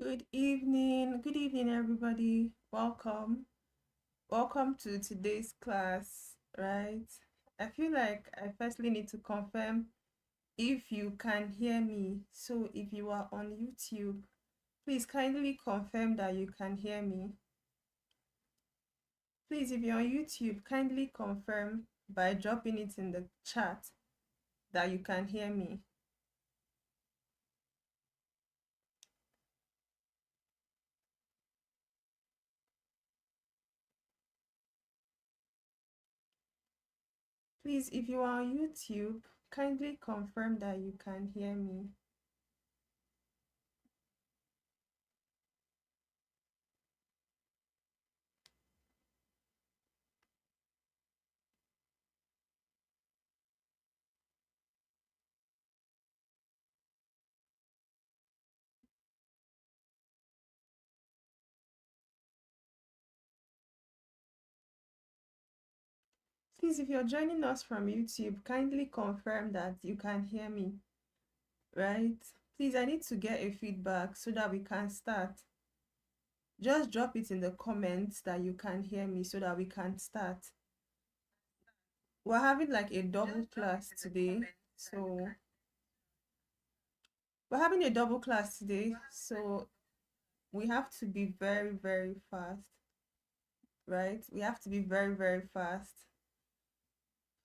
Good evening, everybody. Welcome to today's class, right? I feel like I firstly need to confirm if you can hear me. So, if you are on YouTube, please kindly confirm that you can hear me. Please, if you're on YouTube, kindly confirm by dropping it in the chat that you can hear me. Please, if you are on YouTube, kindly confirm that you can hear me. Please, if you're joining us from YouTube, kindly confirm that you can hear me, right? Please, I need to get a feedback so that we can start. Just drop it in the comments that you can hear me so that we can start. We're having like a double class today. So we're having a double class today. So we have to be very, very fast, right? We have to be very, very fast.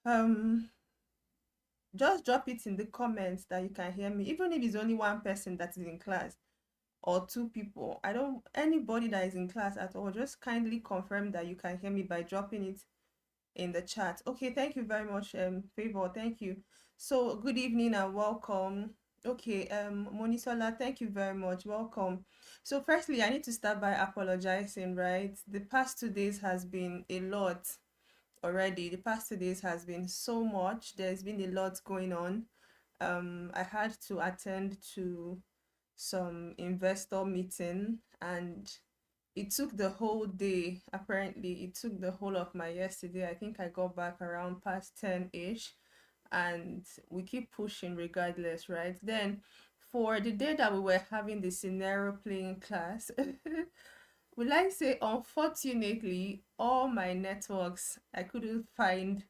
Um, just drop it in the comments that you can hear me, even if it's only one person that is in class or two people. I don't, anybody that is in class at all, just kindly confirm that you can hear me by dropping it in the chat. Okay, thank you very much, Favor. Thank you. So good evening and welcome. Okay, Monisola, thank you very much. Welcome. So firstly, I need to start by apologizing, right? The past 2 days has been a lot already. The past 2 days has been so much. There's been a lot going on. I had to attend to some investor meeting, and it took the whole day. Apparently it took the whole of my yesterday. I think I got back around past 10ish, and we keep pushing regardless, right? Then for the day that we were having the scenario playing class, will I say, unfortunately, all my networks, I couldn't find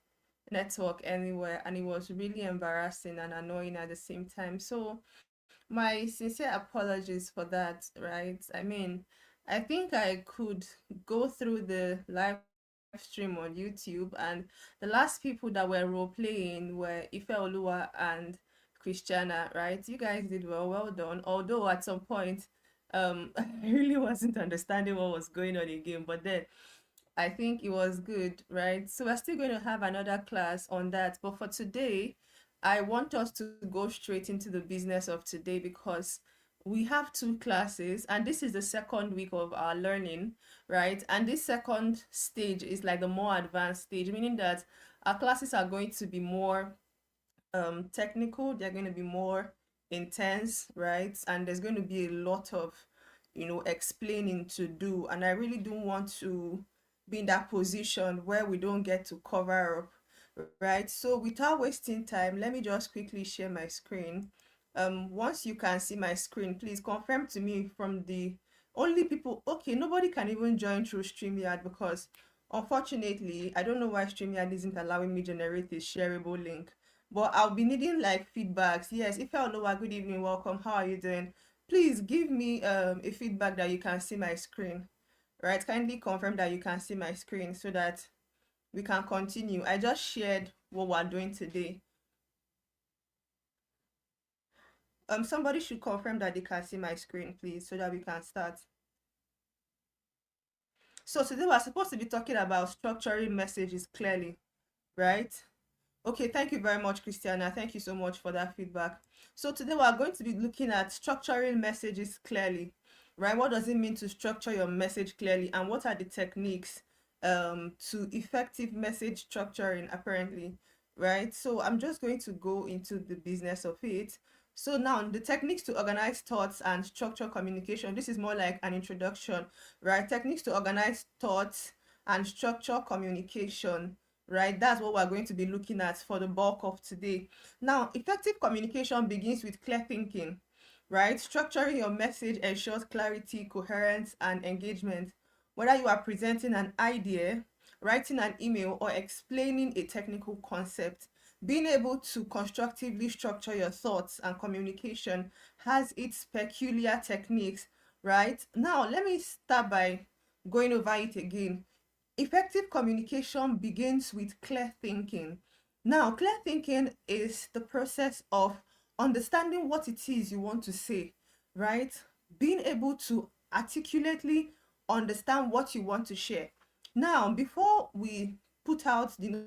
network anywhere, and it was really embarrassing and annoying at the same time. So my sincere apologies for that, right? I mean, I think I could go through the live stream on YouTube, and the last people that were role playing were Ifeoluwa and Christiana, right? You guys did well, well done. Although at some point, I really wasn't understanding what was going on in game, but then I think it was good, right? So we're still going to have another class on that. But for today, I want us to go straight into the business of today, because we have two classes and this is the second week of our learning, right? And this second stage is like the more advanced stage, meaning that our classes are going to be more technical, they're going to be more intense, right? And there's going to be a lot of, explaining to do, and I really don't want to be in that position where we don't get to cover up, right? So without wasting time, let me just quickly share my screen. Once you can see my screen, please confirm to me from the only people. Okay, nobody can even join through StreamYard, because unfortunately I don't know why StreamYard isn't allowing me generate a shareable link, but I'll be needing like feedbacks. Yes, if you know, good evening, welcome, how are you doing? Please give me a feedback that you can see my screen, right? Kindly confirm that you can see my screen so that we can continue. I just shared what we're doing today. Somebody should confirm that they can see my screen, please, so that we can start. So today we're supposed to be talking about structuring messages clearly, right? Okay, thank you very much, Christiana. Thank you so much for that feedback. So today we are going to be looking at structuring messages clearly, right? What does it mean to structure your message clearly, and what are the techniques to effective message structuring apparently, right? So I'm just going to go into the business of it. So now the techniques to organize thoughts and structure communication. This is more like an introduction, right? Techniques to organize thoughts and structure communication, right? That's what we're going to be looking at for the bulk of today. Now, effective communication begins with clear thinking, right? Structuring your message ensures clarity, coherence, and engagement. Whether you are presenting an idea, writing an email, or explaining a technical concept, being able to constructively structure your thoughts and communication has its peculiar techniques, right? Now, let me start by going over it again. Effective communication begins with clear thinking. Now, clear thinking is the process of understanding what it is you want to say, right? Being able to articulately understand what you want to share. Now, before we put out the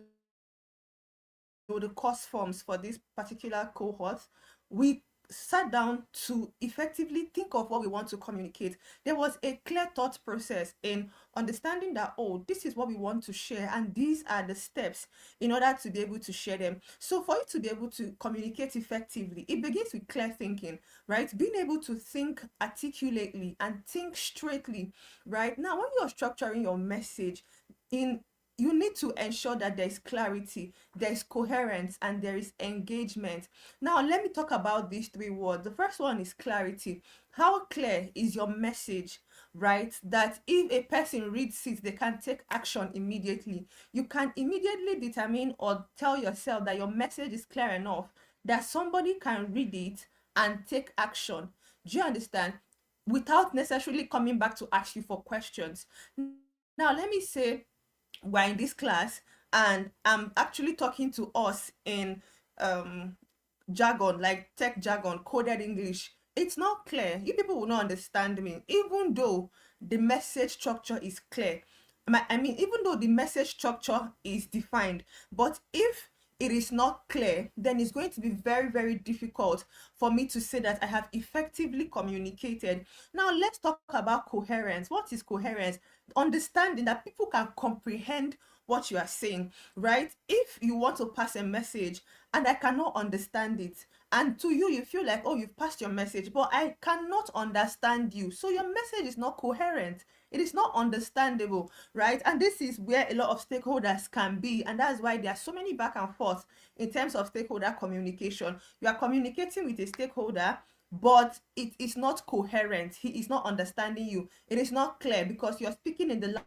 course forms for this particular cohort, we sat down to effectively think of what we want to communicate. There was a clear thought process in understanding that, oh, this is what we want to share, and these are the steps in order to be able to share them. So, for you to be able to communicate effectively, it begins with clear thinking, right? Being able to think articulately and think straightly, right? Now, when you're structuring your message, in you need to ensure that there is clarity, there is coherence, and there is engagement. Now, let me talk about these three words. The first one is clarity. How clear is your message, right? That if a person reads it, they can take action immediately. You can immediately determine or tell yourself that your message is clear enough that somebody can read it and take action. Do you understand? Without necessarily coming back to ask you for questions. Now, let me say we're in this class and I'm actually talking to us in um jargon, like tech jargon, coded English. It's not clear. You people will not understand me, even though the message structure is clear. I mean, even though the message structure is defined, but if it is not clear, then it's going to be very, very difficult for me to say that I have effectively communicated. Now, let's talk about coherence. What is coherence? Understanding that people can comprehend what you are saying, right? If you want to pass a message and I cannot understand it, and to you, you feel like, oh, you've passed your message, but I cannot understand you. So your message is not coherent. It is not understandable, right? And this is where a lot of stakeholders can be. And that's why there are so many back and forth in terms of stakeholder communication. You are communicating with a stakeholder, but it is not coherent. He is not understanding you. It is not clear because you're speaking in the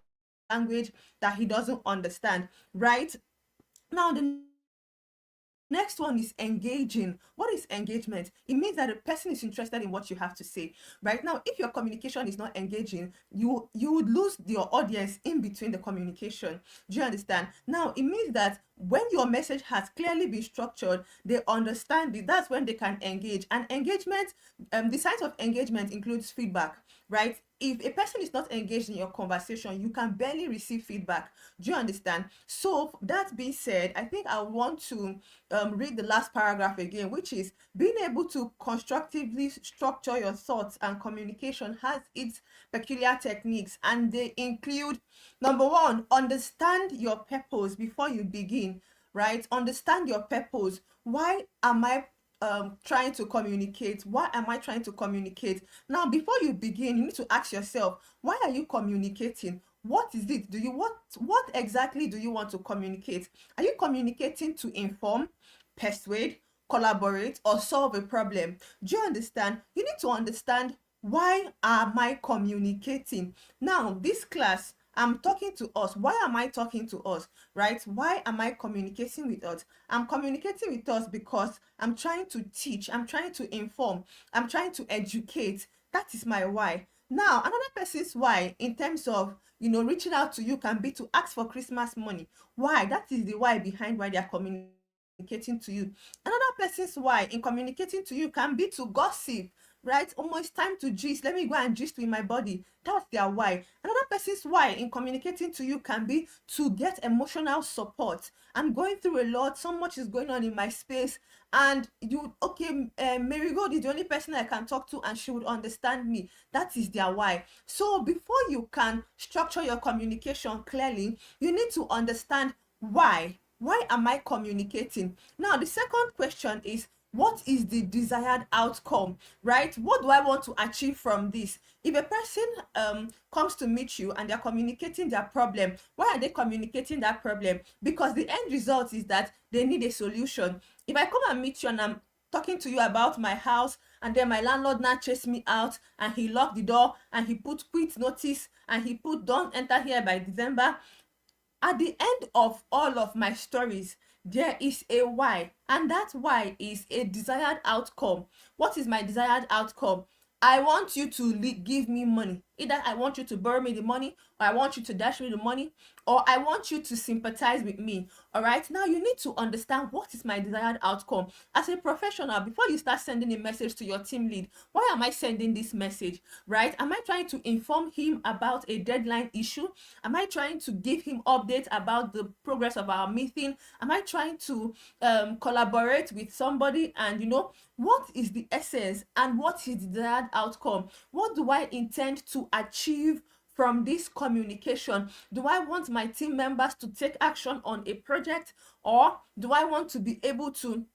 language that he doesn't understand, right? Now, the next one is engaging. What is engagement? It means that the person is interested in what you have to say. Right now, if your communication is not engaging, you would lose your audience in between the communication. Do you understand? Now, it means that when your message has clearly been structured, they understand it. That's when they can engage. And engagement, the signs of engagement includes feedback, right? If a person is not engaged in your conversation, you can barely receive feedback. Do you understand? So that being said, I think I want to read the last paragraph again, which is being able to constructively structure your thoughts and communication has its peculiar techniques, and they include number one, understand your purpose before you begin, right? Understand your purpose. Why am I trying to communicate? Why am I trying to communicate? Now, before you begin, you need to ask yourself, why are you communicating? What is it? What exactly do you want to communicate? Are you communicating to inform, persuade, collaborate, or solve a problem? Do you understand? You need to understand, why am I communicating? Now, this class, I'm talking to us. Why am I talking to us? Right? Why am I communicating with us? I'm communicating with us because I'm trying to teach, I'm trying to inform, I'm trying to educate. That is my why. Now, another person's why in terms of, reaching out to you can be to ask for Christmas money. Why? That is the why behind why they are communicating to you. Another person's why in communicating to you can be to gossip, right? Almost time to gist. Let me go and gist with my body. That's their why. Another person's why in communicating to you can be to get emotional support. I'm going through a lot. So much is going on in my space. And okay, Marigold is the only person I can talk to and she would understand me. That is their why. So before you can structure your communication clearly, you need to understand why. Why am I communicating? Now, the second question is, what is the desired outcome, right? What do I want to achieve from this? If a person comes to meet you and they're communicating their problem, why are they communicating that problem? Because the end result is that they need a solution. If I come and meet you and talking to you about my house, and then my landlord now chased me out and he locked the door and he put quit notice and he put don't enter here by December. At the end of all of my stories, there is a why, and that why is a desired outcome. What is my desired outcome? I want you to give me money. Either I want you to borrow me the money, or I want you to dash me the money, or I want you to sympathize with me. All right, now you need to understand what is my desired outcome. As a professional, before you start sending a message to your team lead, why am I sending this message? Right, am I trying to inform him about a deadline issue? Am I trying to give him updates about the progress of our meeting? Am I trying to collaborate with somebody? And what is the essence and what is the desired outcome? What do I intend to achieve from this communication? Do I want my team members to take action on a project, or do I want to be able to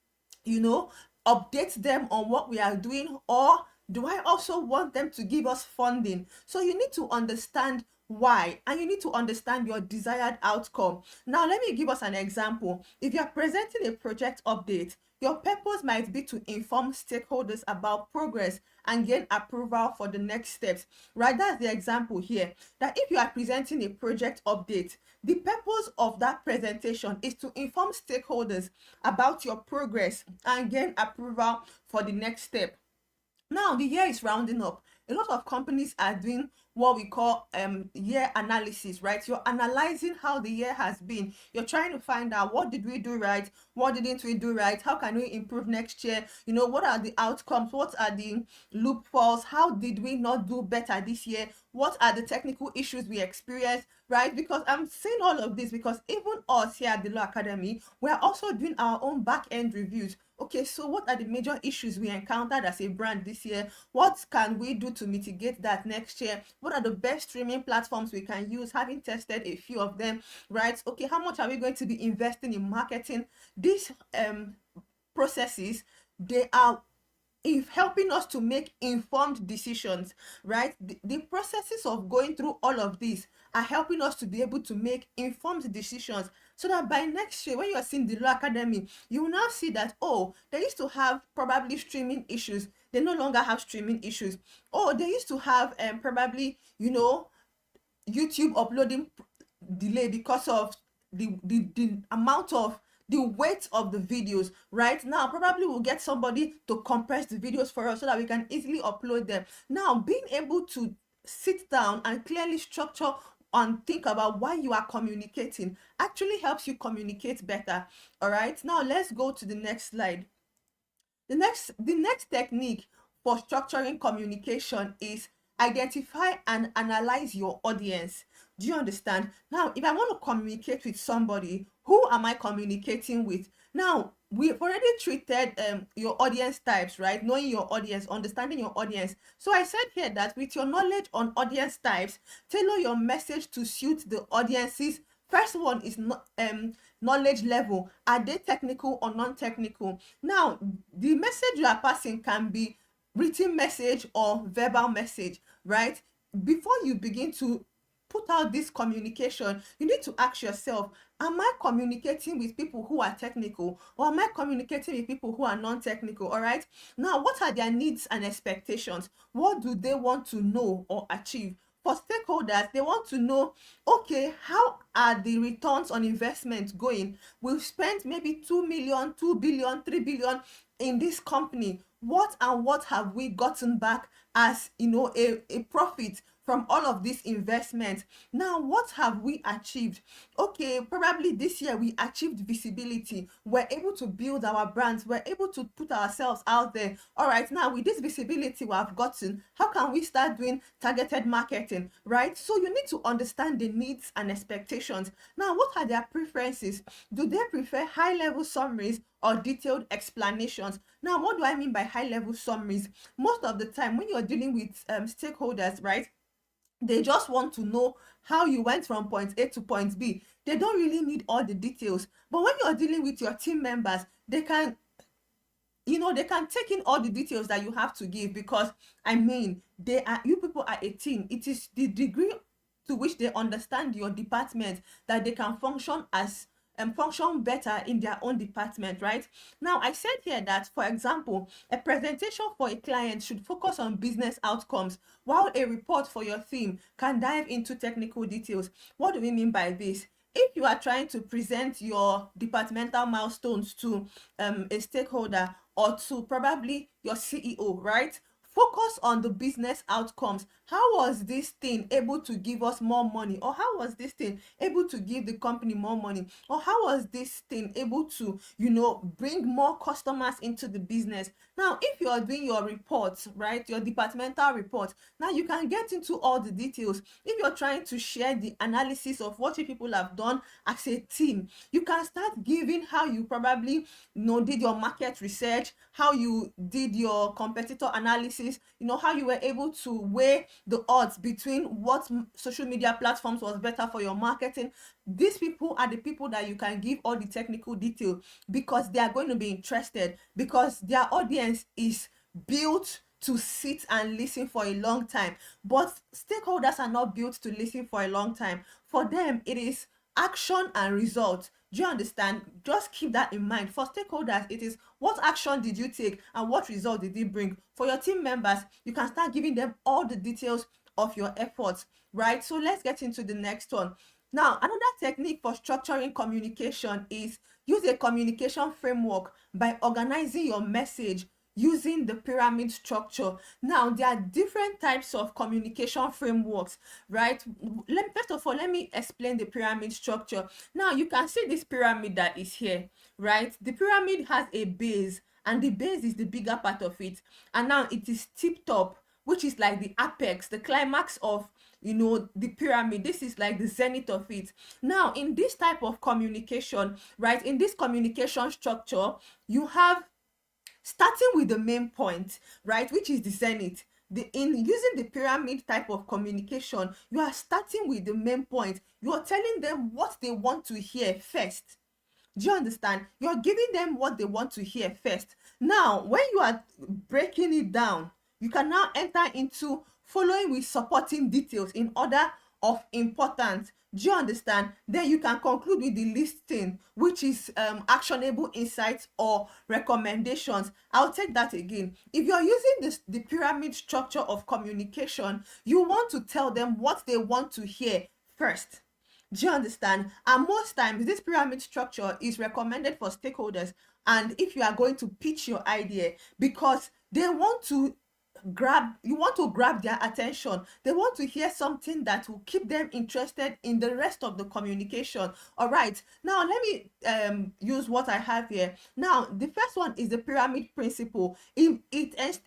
update them on what we are doing, or do I also want them to give us funding? So you need to understand why, and you need to understand your desired outcome. Now let me give us an example. If you're presenting a project update, your purpose might be to inform stakeholders about progress and gain approval for the next steps, right? That's the example here, that if you are presenting a project update, the purpose of that presentation is to inform stakeholders about your progress and gain approval for the next step. Now the year is rounding up. A lot of companies are doing what we call year analysis, right? You're analyzing how the year has been. You're trying to find out, what did we do right, what didn't we do right, how can we improve next year, what are the outcomes, what are the loopholes, how did we not do better this year, what are the technical issues we experienced, right? Because I'm saying all of this because even us here at the Law Academy, we're also doing our own back-end reviews. Okay, so what are the major issues we encountered as a brand this year? What can we do to mitigate that next year? What are the best streaming platforms we can use, having tested a few of them, right? Okay, how much are we going to be investing in marketing? These processes, they are helping us to make informed decisions, right? The processes of going through all of this are helping us to be able to make informed decisions, so that by next year, when you are seeing the Law Academy, you will now see that, oh, they used to have probably streaming issues, they no longer have streaming issues. Oh, they used to have probably YouTube uploading delay because of the amount of the weight of the videos. Right now, probably we'll get somebody to compress the videos for us so that we can easily upload them. Now, being able to sit down and clearly structure and think about why you are communicating actually helps you communicate better. All right, now let's go to the next slide. The next technique for structuring communication is identify and analyze your audience. Do you understand? Now, if I want to communicate with somebody, who am I communicating with? Now, we've already treated your audience types, right? Knowing your audience, understanding your audience. So I said here that with your knowledge on audience types, tailor your message to suit the audience's. First one is knowledge level. Are they technical or non-technical? Now, the message you are passing can be written message or verbal message, right? Before you begin to put out this communication, you need to ask yourself, am I communicating with people who are technical, or am I communicating with people who are non-technical? All right, now what are their needs and expectations? What do they want to know or achieve? For stakeholders, they want to know, okay, how are the returns on investment going? We've spent maybe 2 million, 2 billion, 3 billion in this company. What have we gotten back as a profit from all of this investment? Now, what have we achieved? Okay, probably this year we achieved visibility. We're able to build our brands. We're able to put ourselves out there. All right, now with this visibility we have gotten, how can we start doing targeted marketing, right? So you need to understand the needs and expectations. Now, what are their preferences? Do they prefer high-level summaries or detailed explanations? Now, what do I mean by high-level summaries? Most of the time when you're dealing with stakeholders, right, they just want to know how you went from point A to point B. They don't really need all the details. But when you're dealing with your team members, they can take in all the details that you have to give, because you people are a team. It is the degree to which they understand your department that they can function as function better in their own department, right? Now, I said here that, for example, a presentation for a client should focus on business outcomes, while a report for your team can dive into technical details. What do we mean by this? If you are trying to present your departmental milestones to a stakeholder, or to probably your CEO, right? Focus on the business outcomes. How was this thing able to give us more money? Or how was this thing able to give the company more money? Or how was this thing able to, bring more customers into the business? Now, if you are doing your reports, right, your departmental report, now you can get into all the details. If you're trying to share the analysis of what you people have done as a team, you can start giving how you probably did your market research, how you did your competitor analysis, how you were able to weigh the odds between what social media platforms was better for your marketing. These people are the people that you can give all the technical detail, because they are going to be interested, because their audience is built to sit and listen for a long time. But stakeholders are not built to listen for a long time. For them, it is action and result. Do you understand? Just keep that in mind. For stakeholders, it is what action did you take and what result did it bring. For your team members, you can start giving them all the details of your efforts, right? So let's get into the next one. Now, another technique for structuring communication is use a communication framework by organizing your message using the pyramid structure. Now, there are different types of communication frameworks, right? First of all, let me explain the pyramid structure. Now, you can see this pyramid that is here, right? The pyramid has a base, and the base is the bigger part of it. And now it is tipped up, which is like the apex, the climax of the pyramid. This is like the zenith of it. Now, in this type of communication, right, in this communication structure, you have starting with the main point, right, which is the zenith. In using the pyramid type of communication, you are starting with the main point. You are telling them what they want to hear first. Do you understand? You're giving them what they want to hear first. Now, when you are breaking it down, you can now enter into following with supporting details in order of importance. Do you understand? Then you can conclude with the listing, which is actionable insights or recommendations. I'll take that again. If you're using the pyramid structure of communication, you want to tell them what they want to hear first. Do you understand? And most times, this pyramid structure is recommended for stakeholders, and if you are going to pitch your idea, because they want to grab their attention. They want to hear something that will keep them interested in the rest of the communication. All right, now let me use what I have here. Now, the first one is the pyramid principle. It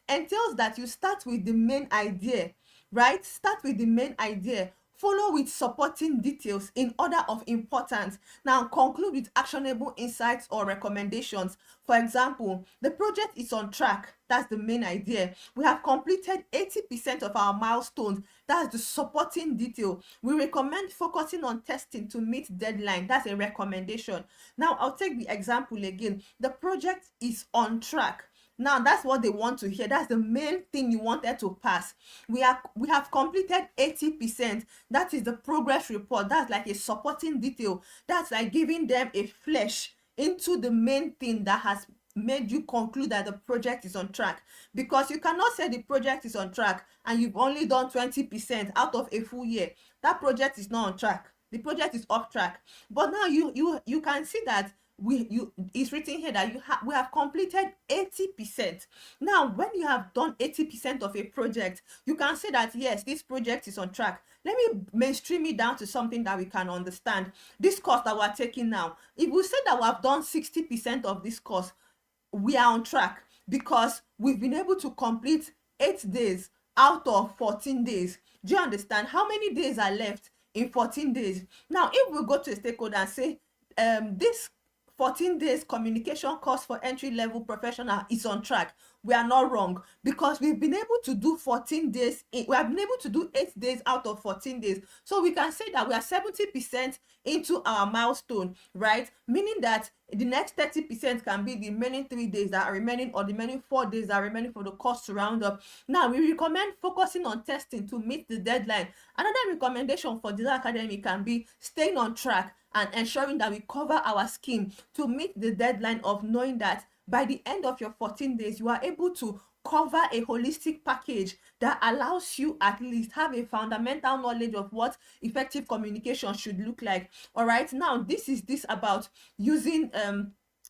entails that you start with the main idea, right? Start with the main idea, follow with supporting details in order of importance. Now, conclude with actionable insights or recommendations. For example, the project is on track. That's the main idea. We have completed 80% of our milestones. That's the supporting detail. We recommend focusing on testing to meet deadline. That's a recommendation. Now, I'll take the example again. The project is on track. Now, that's what they want to hear. That's the main thing you wanted to pass. We have completed 80%. That is the progress report. That's like a supporting detail. That's like giving them a flesh into the main thing that has made you conclude that the project is on track. Because you cannot say the project is on track and you've only done 20% out of a full year. That project is not on track. The project is off track. But now you can see that it's written here that we have completed 80%. Now, when you have done 80% of a project, you can say that yes, this project is on track. Let me mainstream it down to something that we can understand. This course that we're taking now, if we say that we have done 60% of this course, we are on track, because we've been able to complete 8 days out of 14 days. Do you understand? How many days are left in 14 days? Now, if we go to a stakeholder and say this 14 days communication course for entry-level professional is on track, we are not wrong, because we've been able to do 14 days, we have been able to do 8 days out of 14 days. So we can say that we are 70% into our milestone, right? Meaning that the next 30% can be the remaining 3 days that are remaining, or the remaining 4 days that are remaining for the course to round up. Now, we recommend focusing on testing to meet the deadline. Another recommendation for Design Academy can be staying on track and ensuring that we cover our scheme to meet the deadline of knowing that by the end of your 14 days, you are able to cover a holistic package that allows you at least have a fundamental knowledge of what effective communication should look like. All right, now this is about using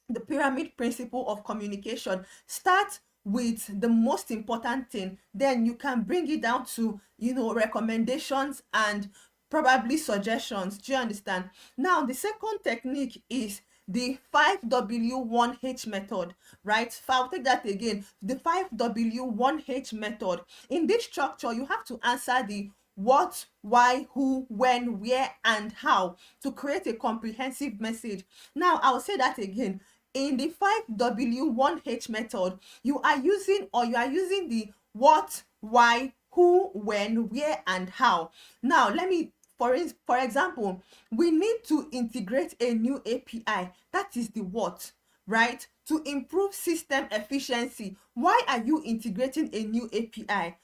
the pyramid principle of communication. Start with the most important thing, then you can bring it down to, recommendations and probably suggestions. Do you understand? Now, the second technique is the 5W1H method, right? I'll take that again. The 5W1H method. In this structure, you have to answer the what, why, who, when, where, and how to create a comprehensive message. Now, I'll say that again. In the 5W1H method, you are using the what, why, who, when, where, and how. Now, let me, for example, we need to integrate a new API. That is the what, right? To improve system efficiency. Why are you integrating a new API?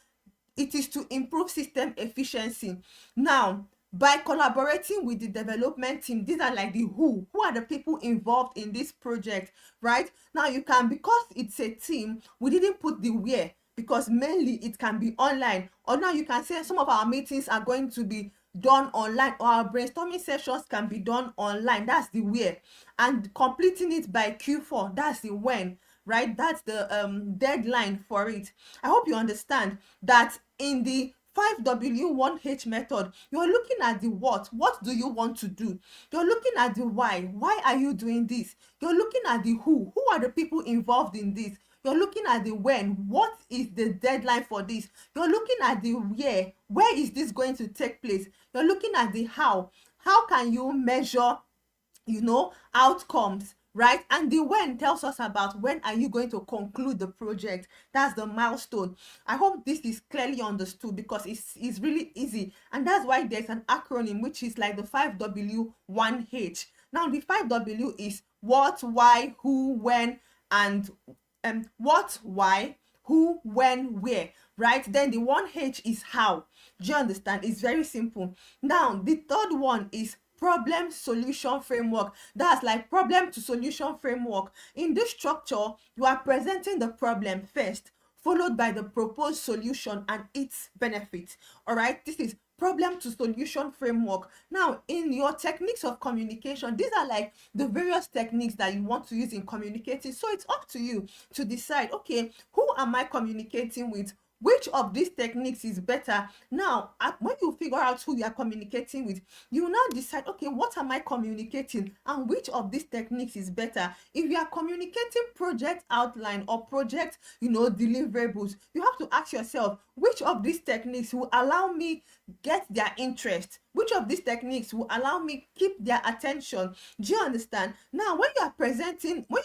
It is to improve system efficiency. Now, by collaborating with the development team, these are like the who are the people involved in this project, right? Now, you can, because it's a team, we didn't put the where, because mainly it can be online. Or now you can say some of our meetings are going to be done online, or our brainstorming sessions can be done online. That's the where. And completing it by Q4, that's the when, right? That's the deadline for it. I hope you understand that in the 5W1H method, you're looking at the what do you want to do? You're looking at the why are you doing this? You're looking at the who are the people involved in this? You're looking at the when, what is the deadline for this? You're looking at the where is this going to take place? You're looking at the how can you measure, outcomes, right? And the when tells us about when are you going to conclude the project. That's the milestone. I hope this is clearly understood, because it's really easy, and that's why there's an acronym which is like the 5W1H. Now, the 5W is what, why, who, when, and what, why, who, when, where, right? Then the 1H is how. Do you understand? It's very simple. Now, the third one is problem solution framework. That's like problem to solution framework. In this structure, you are presenting the problem first, followed by the proposed solution and its benefits. All right, this is problem to solution framework. Now, in your techniques of communication, these are like the various techniques that you want to use in communicating. So it's up to you to decide, okay, who am I communicating with? Which of these techniques is better? Now, when you figure out who you are communicating with, you now decide, okay, what am I communicating, and which of these techniques is better? If you are communicating project outline or project, deliverables, you have to ask yourself, which of these techniques will allow me get their interest? Which of these techniques will allow me keep their attention? Do you understand? Now, when you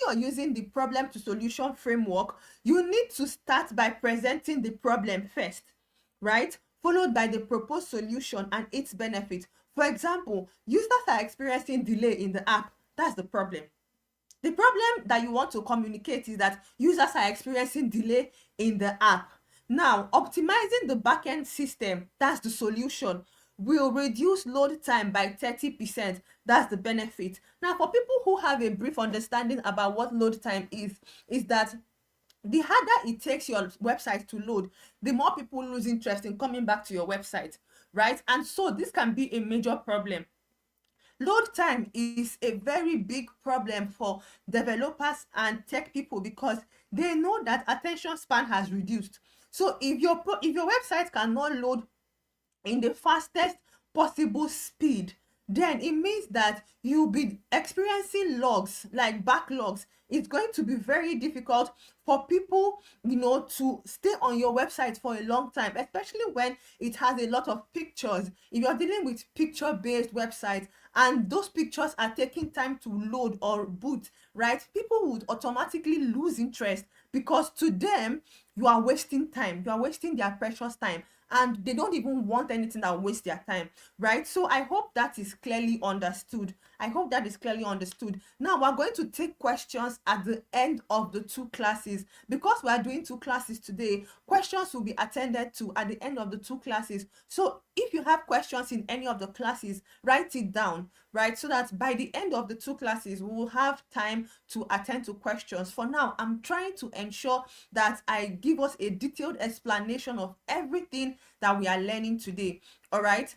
are using the problem to solution framework, you need to start by presenting the problem first, right? Followed by the proposed solution and its benefit. For example, users are experiencing delay in the app. That's the problem. The problem that you want to communicate is that users are experiencing delay in the app. Now, optimizing the backend system, that's the solution, will reduce load time by 30%. That's the benefit. Now, for people who have a brief understanding about what load time is that the harder it takes your website to load, the more people lose interest in coming back to your website, right? And so this can be a major problem. Load time is a very big problem for developers and tech people, because they know that attention span has reduced. So if your website cannot load in the fastest possible speed, then it means that you'll be experiencing logs, like backlogs. It's going to be very difficult for people, to stay on your website for a long time, especially when it has a lot of pictures. If you're dealing with picture-based websites and those pictures are taking time to load or boot, right, people would automatically lose interest, because to them you are wasting time, you are wasting their precious time, and they don't even want anything that will waste their time, right? So I hope that is clearly understood. I hope that is clearly understood. Now we're going to take questions at the end of the two classes. Because we are doing two classes today, questions will be attended to at the end of the two classes. So if you have questions in any of the classes, write it down, right? So that by the end of the two classes, we will have time to attend to questions. For now, I'm trying to ensure that I give us a detailed explanation of everything that we are learning today. All right.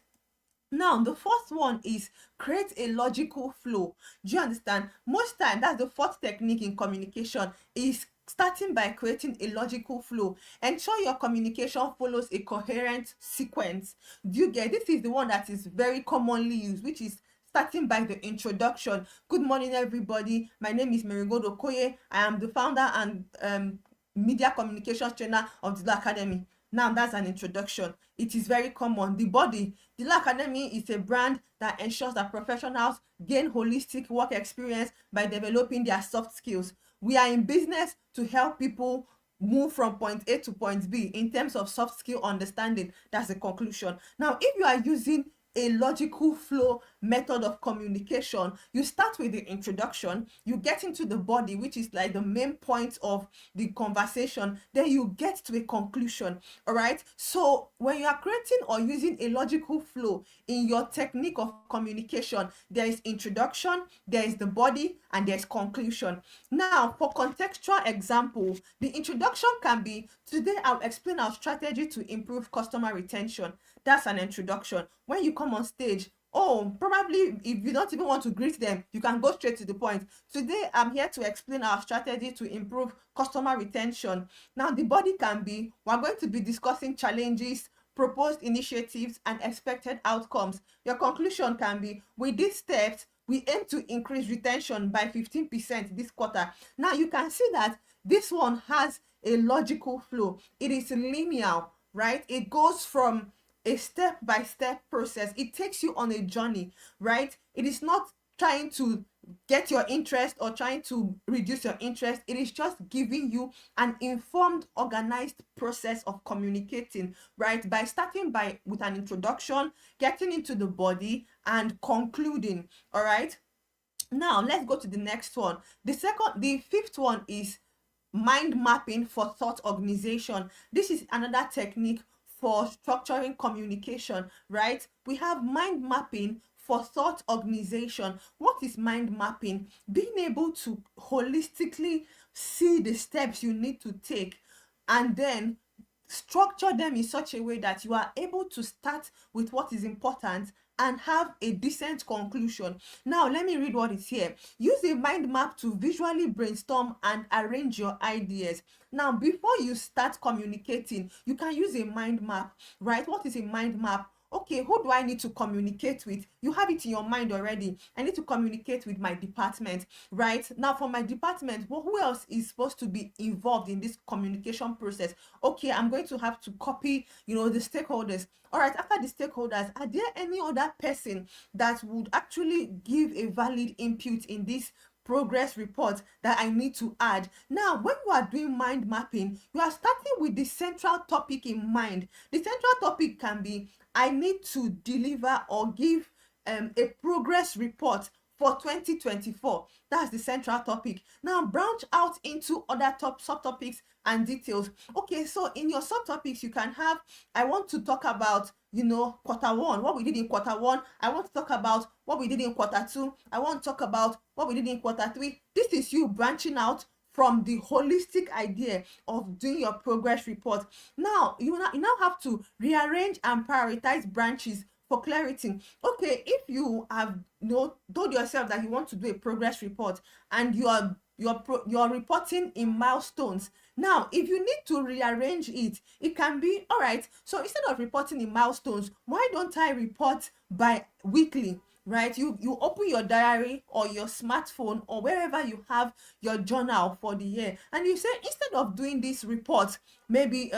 Now, the first one is create a logical flow. Do you understand? Most time, that's the fourth technique in communication, is starting by creating a logical flow. Ensure your communication follows a coherent sequence. Do you get? This is the one that is very commonly used, which is starting by the introduction. Good morning, everybody. My name is Marigold Okoye. I am the founder and media communications trainer of the Law Academy. Now that's an introduction. It is very common. The body. The Law Academy is a brand that ensures that professionals gain holistic work experience by developing their soft skills. We are in business to help people move from point A to point B in terms of soft skill understanding. That's the conclusion. Now, if you are using a logical flow method of communication, you start with the introduction, you get into the body, which is like the main point of the conversation, then you get to a conclusion. All right, so when you are creating or using a logical flow in your technique of communication, there is introduction, there is the body, and there's conclusion. Now, for contextual example, the introduction can be, today I'll explain our strategy to improve customer retention. That's an introduction. When you come on stage, probably if you don't even want to greet them, you can go straight to the point. Today, I'm here to explain our strategy to improve customer retention. Now, the body can be, we're going to be discussing challenges, proposed initiatives, and expected outcomes. Your conclusion can be, with these steps, we aim to increase retention by 15% this quarter. Now, you can see that this one has a logical flow. It is linear, right? It goes from a step-by-step process. It takes you on a journey, right? It is not trying to get your interest or trying to reduce your interest. It is just giving you an informed, organized process of communicating, right? By starting with an introduction, getting into the body, and concluding. All right. Now let's go to the next one. The fifth one is mind mapping for thought organization. This is another technique for structuring communication, right? We have mind mapping for thought organization. What is mind mapping? Being able to holistically see the steps you need to take and then structure them in such a way that you are able to start with what is important and have a decent conclusion. Now, let me read what is here. Use a mind map to visually brainstorm and arrange your ideas. Now, before you start communicating, you can use a mind map, right? What is a mind map? Okay, who do I need to communicate with? You have it in your mind already. I need to communicate with my department, right? Now, for my department, who else is supposed to be involved in this communication process? Okay, I'm going to have to copy, the stakeholders. All right, after the stakeholders, are there any other person that would actually give a valid input in this progress report that I need to add? Now, when you are doing mind mapping, you are starting with the central topic in mind. The central topic can be, I need to deliver or give a progress report for 2024. That's the central topic. Now branch out into other subtopics and details. Okay, so in your subtopics, you can have, I want to talk about, quarter one, what we did in quarter one. I want to talk about what we did in quarter two. I want to talk about what we did in quarter three. This is you branching out from the holistic idea of doing your progress report. Now, you now have to rearrange and prioritize branches for clarity. Okay, if you have told yourself that you want to do a progress report and you're reporting in milestones. Now, if you need to rearrange it, it can be, all right, so instead of reporting in milestones, why don't I report by weekly? Right, you open your diary or your smartphone or wherever you have your journal for the year, and you say, instead of doing this report maybe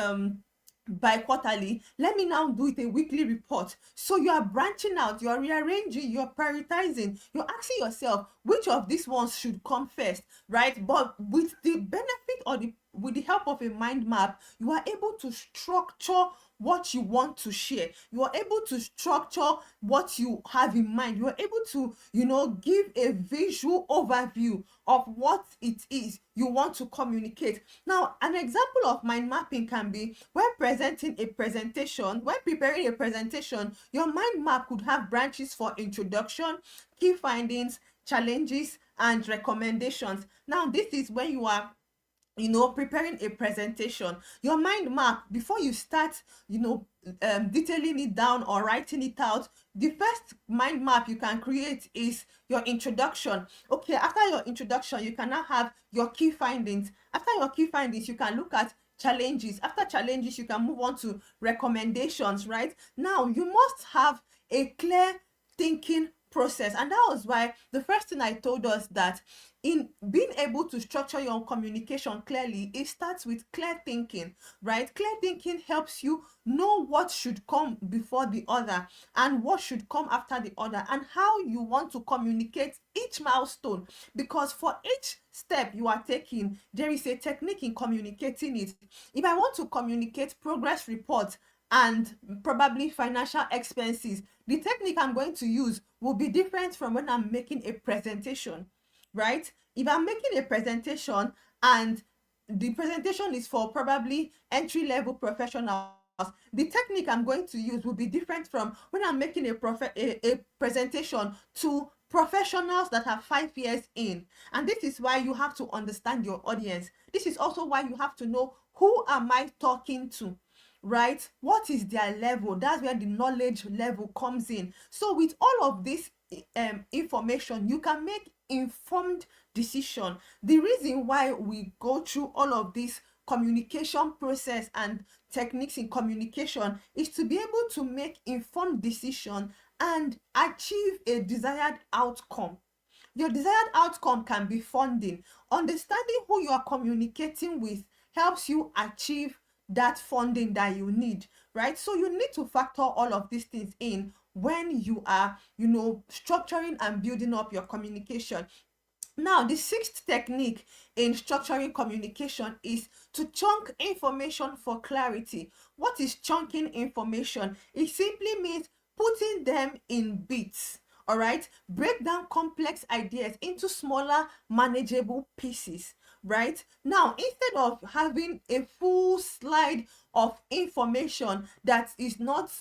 by quarterly, let me now do it a weekly report. So you are branching out, you are rearranging, you're prioritizing, you're asking yourself which of these ones should come first, right? But with the benefit or with the help of a mind map, you are able to structure what you want to share. You are able to structure what you have in mind. You are able to, give a visual overview of what it is you want to communicate. Now, an example of mind mapping can be when presenting a presentation, when preparing a presentation, your mind map could have branches for introduction, key findings, challenges, and recommendations. Now, this is when you are preparing a presentation. Your mind map, before you start detailing it down or writing it out, the first mind map you can create is your introduction. Okay, after your introduction, you can now have your key findings. After your key findings, you can look at challenges. After challenges, you can move on to recommendations. Right now, you must have a clear thinking process, and that was why the first thing I told us, that in being able to structure your communication clearly, it starts with clear thinking. Right, clear thinking helps you know what should come before the other and what should come after the other, and how you want to communicate each milestone, because for each step you are taking, there is a technique in communicating it. If I want to communicate progress report and probably financial expenses, the technique I'm going to use will be different from when I'm making a presentation. Right, if I'm making a presentation and the presentation is for probably entry level professionals, the technique I'm going to use will be different from when I'm making a presentation to professionals that are 5 years in. And this is why you have to understand your audience. This is also why you have to know, who am I talking to? Right, what is their level? That's where the knowledge level comes in. So with all of this information, you can make informed decision. The reason why we go through all of this communication process and techniques in communication is to be able to make informed decision and achieve a desired outcome. Your desired outcome can be funding. Understanding who you are communicating with helps you achieve that funding that you need. Right, so you need to factor all of these things in when you are structuring and building up your communication. Now, the sixth technique in structuring communication is to chunk information for clarity. What is chunking information? It simply means putting them in bits. All right, break down complex ideas into smaller, manageable pieces. Right, now, instead of having a full slide of information that is not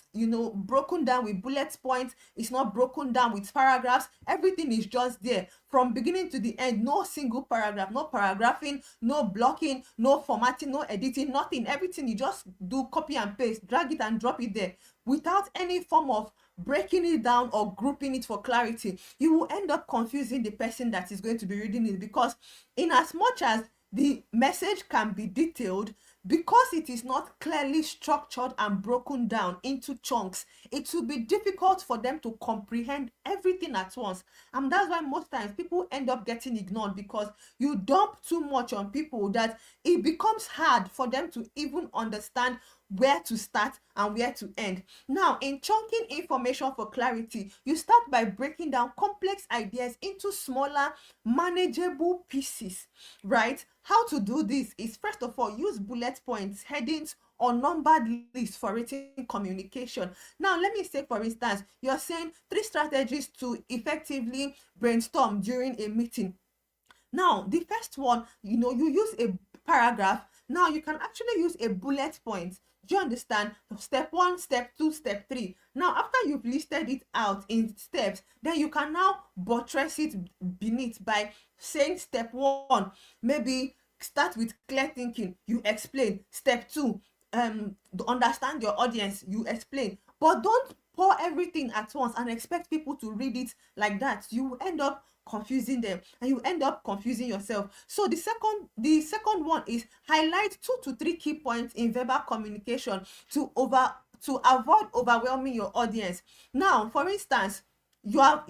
broken down with bullet points, it's not broken down with paragraphs, everything is just there from beginning to the end, no single paragraph, no paragraphing, no blocking, no formatting, no editing, nothing. Everything you just do copy and paste, drag it and drop it there without any form of breaking it down or grouping it for clarity. You will end up confusing the person that is going to be reading it, because in as much as the message can be detailed, because it is not clearly structured and broken down into chunks, it will be difficult for them to comprehend everything at once. And that's why most times people end up getting ignored, because you dump too much on people that it becomes hard for them to even understand where to start and where to end. Now, in chunking information for clarity, you start by breaking down complex ideas into smaller, manageable pieces. Right, how to do this is, first of all, use bullet points, headings, or numbered lists for written communication. Now, let me say, for instance, you're saying 3 strategies to effectively brainstorm during a meeting. Now, the first one, you use a paragraph. Now, you can actually use a bullet point. Do you understand? Step 1, step 2, step 3. Now, after you've listed it out in steps, then you can now buttress it beneath by saying step 1, maybe start with clear thinking, you explain. Step 2, understand your audience, you explain. But don't pour everything at once and expect people to read it like that. You will end up confusing them and you end up confusing yourself. So the second one is highlight 2 to 3 key points in verbal communication to avoid overwhelming your audience. Now, for instance, you are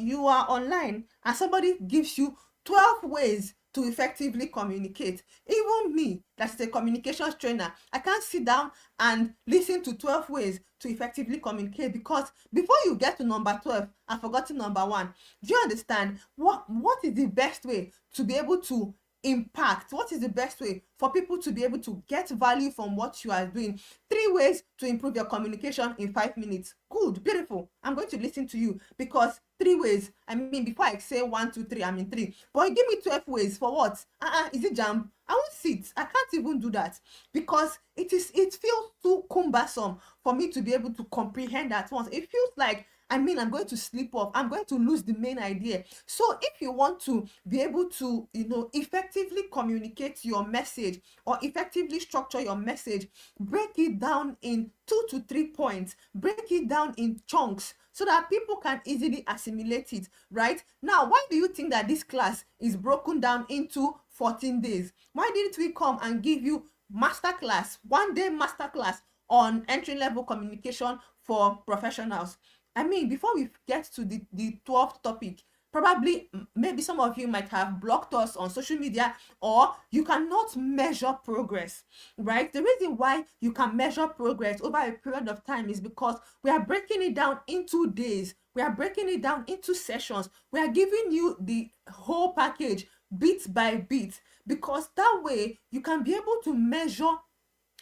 online and somebody gives you 12 ways to effectively communicate. Even me, that's a communications trainer, I can't sit down and listen to 12 ways to effectively communicate, because before you get to number 12, I've forgotten number 1. Do you understand? What is the best way to be able to impact? What is the best way for people to be able to get value from what you are doing? 3 ways to improve your communication in 5 minutes. Good, beautiful. I'm going to listen to you, because 3 ways, I mean, before I say 1, 2, 3, I'm in 3. But give me 12 ways for what? Is it jam? I won't sit. I can't even do that, because it feels too cumbersome for me to be able to comprehend at once. It feels like, I mean, I'm going to slip off. I'm going to lose the main idea. So if you want to be able to, effectively communicate your message, or effectively structure your message, break it down in 2 to 3 points, break it down in chunks, so that people can easily assimilate it, right? Now, why do you think that this class is broken down into 14 days? Why didn't we come and give you masterclass, 1 day masterclass on entry-level communication for professionals? I mean, before we get to the 12th topic, probably maybe some of you might have blocked us on social media, or you cannot measure progress, right? The reason why you can measure progress over a period of time is because we are breaking it down into days. We are breaking it down into sessions. We are giving you the whole package bit by bit, because that way you can be able to measure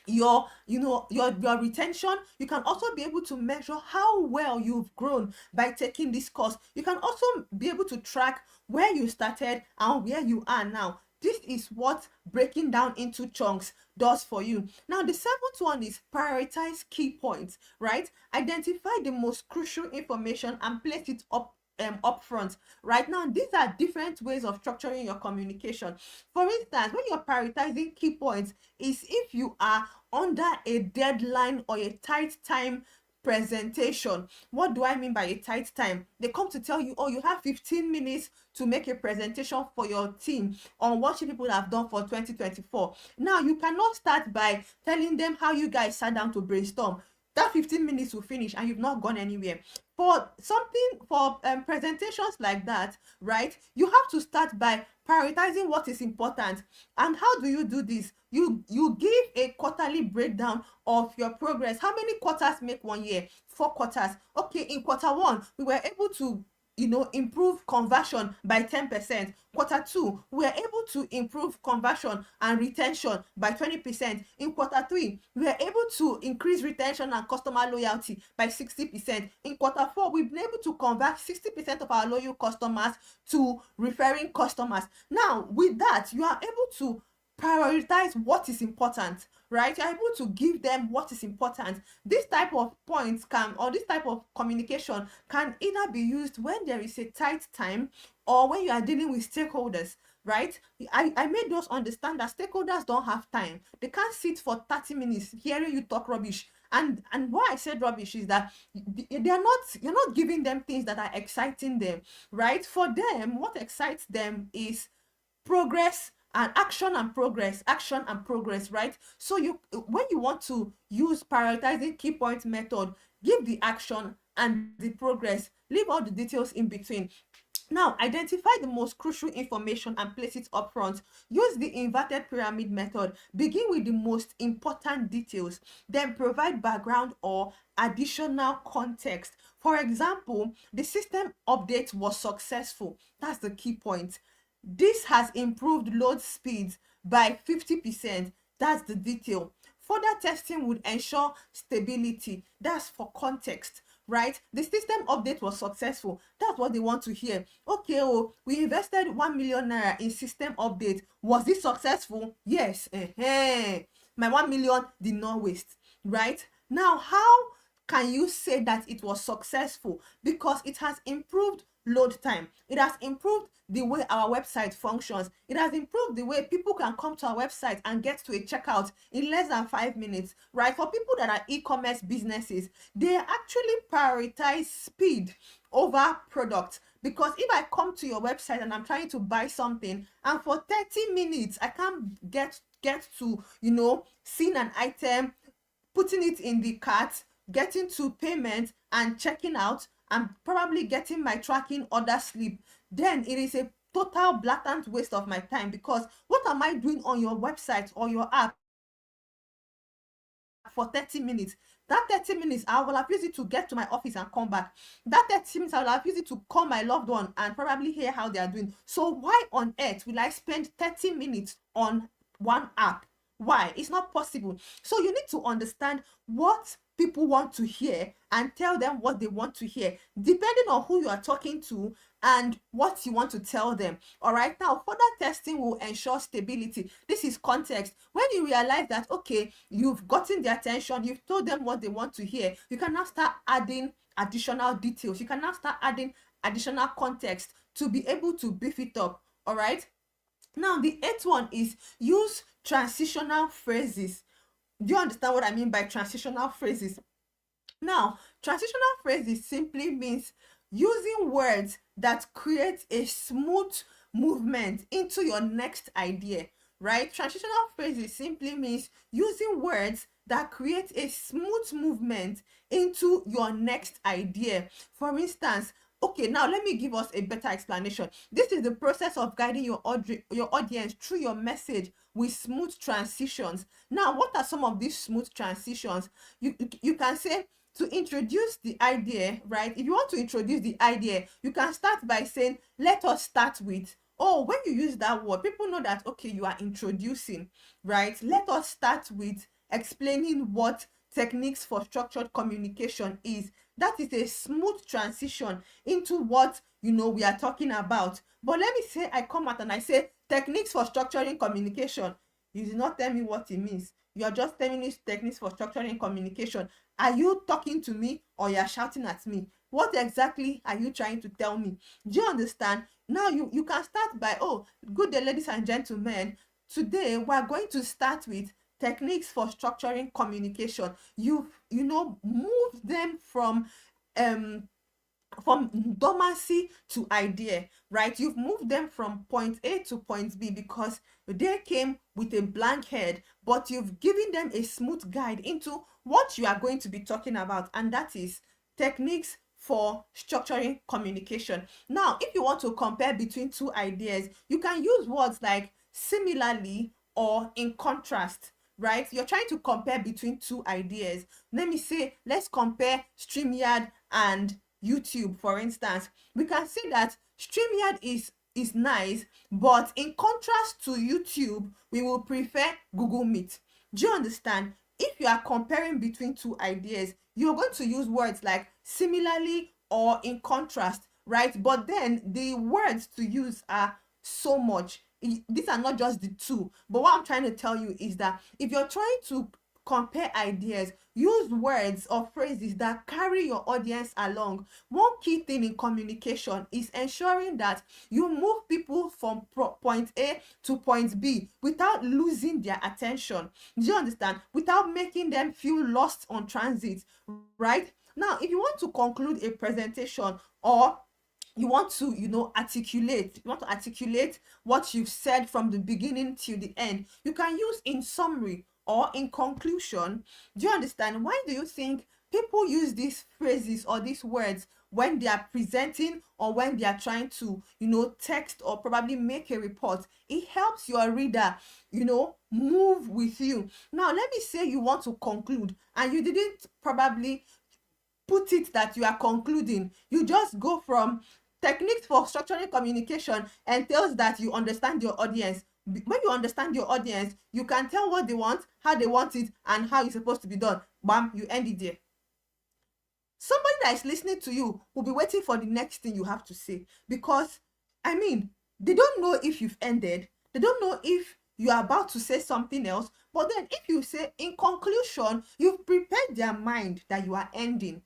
your retention. You can also be able to measure how well you've grown by taking this course. You can also be able to track where you started and where you are now. This is what breaking down into chunks does for you. Now, the 7th one is prioritize key points, right? Identify the most crucial information and place it up front. Right now, these are different ways of structuring your communication. For instance, when you're prioritizing key points, is if you are under a deadline or a tight time presentation. What do I mean by a tight time? They come to tell you, oh, you have 15 minutes to make a presentation for your team on what you people have done for 2024. Now, you cannot start by telling them how you guys sat down to brainstorm. That 15 minutes will finish and you've not gone anywhere. For presentations like that, right, you have to start by prioritizing what is important. And how do you do this? You give a quarterly breakdown of your progress. How many quarters make 1 year? 4 quarters. Okay, in Q1 we were able to improve conversion by 10%. Q2, we are able to improve conversion and retention by 20%. In Q3, we are able to increase retention and customer loyalty by 60%. In Q4, we've been able to convert 60% of our loyal customers to referring customers. Now, with that, you are able to prioritize what is important, right? You're able to give them what is important. This type of points or this type of communication can either be used when there is a tight time, or when you are dealing with stakeholders, right? I made us understand that stakeholders don't have time. They can't sit for 30 minutes hearing you talk rubbish. And why I said rubbish is that you're not giving them things that are exciting them, right? For them, what excites them is progress and action and progress, right? So when you want to use prioritizing key point method, give the action and the progress, leave all the details in between. Now, identify the most crucial information and place it up front. Use the inverted pyramid method. Begin with the most important details, then provide background or additional context. For example, the system update was successful. That's the key point. This has improved load speeds by 50%. That's the detail. Further testing would ensure stability. That's for context, right? The system update was successful. That's what they want to hear. Okay, we invested 1 million naira in system update. Was it successful? Yes. My 1 million did not waste, right? Now, how can you say that it was successful? Because it has improved load time. It has improved the way our website functions. It has improved the way people can come to our website and get to a checkout in less than 5 minutes, right? For people that are e-commerce businesses, they actually prioritize speed over product. Because if I come to your website and I'm trying to buy something, and for 30 minutes I can't get to seeing an item, putting it in the cart, getting to payment and checking out, and probably getting my tracking order slip, then it is a total blatant waste of my time. Because what am I doing on your website or your app for 30 minutes. That 30 minutes, I will have used it to get to my office and come back. That 30 minutes, I will have used it to call my loved one and probably hear how they are doing. So why on earth will I spend 30 minutes on one app? Why? It's not possible. So you need to understand what people want to hear and tell them what they want to hear, depending on who you are talking to and what you want to tell them. All right, now further testing will ensure stability. This is context. When you realize that, okay, you've gotten their attention, you've told them what they want to hear, you can now start adding additional details. You can now start adding additional context to be able to beef it up. All right, now the eighth one is use transitional phrases. Do you understand what I mean by transitional phrases? Now, transitional phrases simply means using words that create a smooth movement into your next idea, right? Transitional phrases simply means using words that create a smooth movement into your next idea. For instance, okay, now let me give us a better explanation. This is the process of guiding your audience through your message with smooth transitions. Now, what are some of these smooth transitions? You can say, to introduce the idea, right? If you want to introduce the idea, you can start by saying, let us start with. Oh, when you use that word, people know that, okay, you are introducing, right? Let us start with explaining what techniques for structured communication is. That is a smooth transition into what, we are talking about. But let me say I come out and I say techniques for structuring communication. You do not tell me what it means. You are just telling me techniques for structuring communication. Are you talking to me or you are shouting at me? What exactly are you trying to tell me? Do you understand? Now you can start by, oh, good day, ladies and gentlemen. Today we are going to start with techniques for structuring communication. You move them from dormancy to idea, right? You've moved them from point A to point B because they came with a blank head, but you've given them a smooth guide into what you are going to be talking about, and that is techniques for structuring communication. Now, if you want to compare between two ideas, you can use words like similarly or in contrast, right? You're trying to compare between two ideas. Let me say, let's compare StreamYard and YouTube, for instance. We can see that StreamYard is nice, but in contrast to YouTube, we will prefer Google Meet. Do you understand? If you are comparing between two ideas, you're going to use words like similarly or in contrast, right? But then the words to use are so much. These are not just the two. But what I'm trying to tell you is that if you're trying to compare ideas, use words or phrases that carry your audience along. One key thing in communication is ensuring that you move people from point A to point B without losing their attention. Do you understand? Without making them feel lost on transit, right? Now, if you want to conclude a presentation, or you want to articulate what you've said from the beginning till the end, you can use in summary or in conclusion. Do you understand? Why do you think people use these phrases or these words when they are presenting or when they are trying to text or probably make a report? It helps your reader move with you. Now, let me say you want to conclude and you didn't probably put it that you are concluding. You just go from techniques for structuring communication entails that you understand your audience. When you understand your audience, you can tell what they want, how they want it, and how it's supposed to be done. Bam, you end it there. Somebody that is listening to you will be waiting for the next thing you have to say, because they don't know if you've ended. They don't know if you are about to say something else. But then if you say in conclusion, you've prepared their mind that you are ending.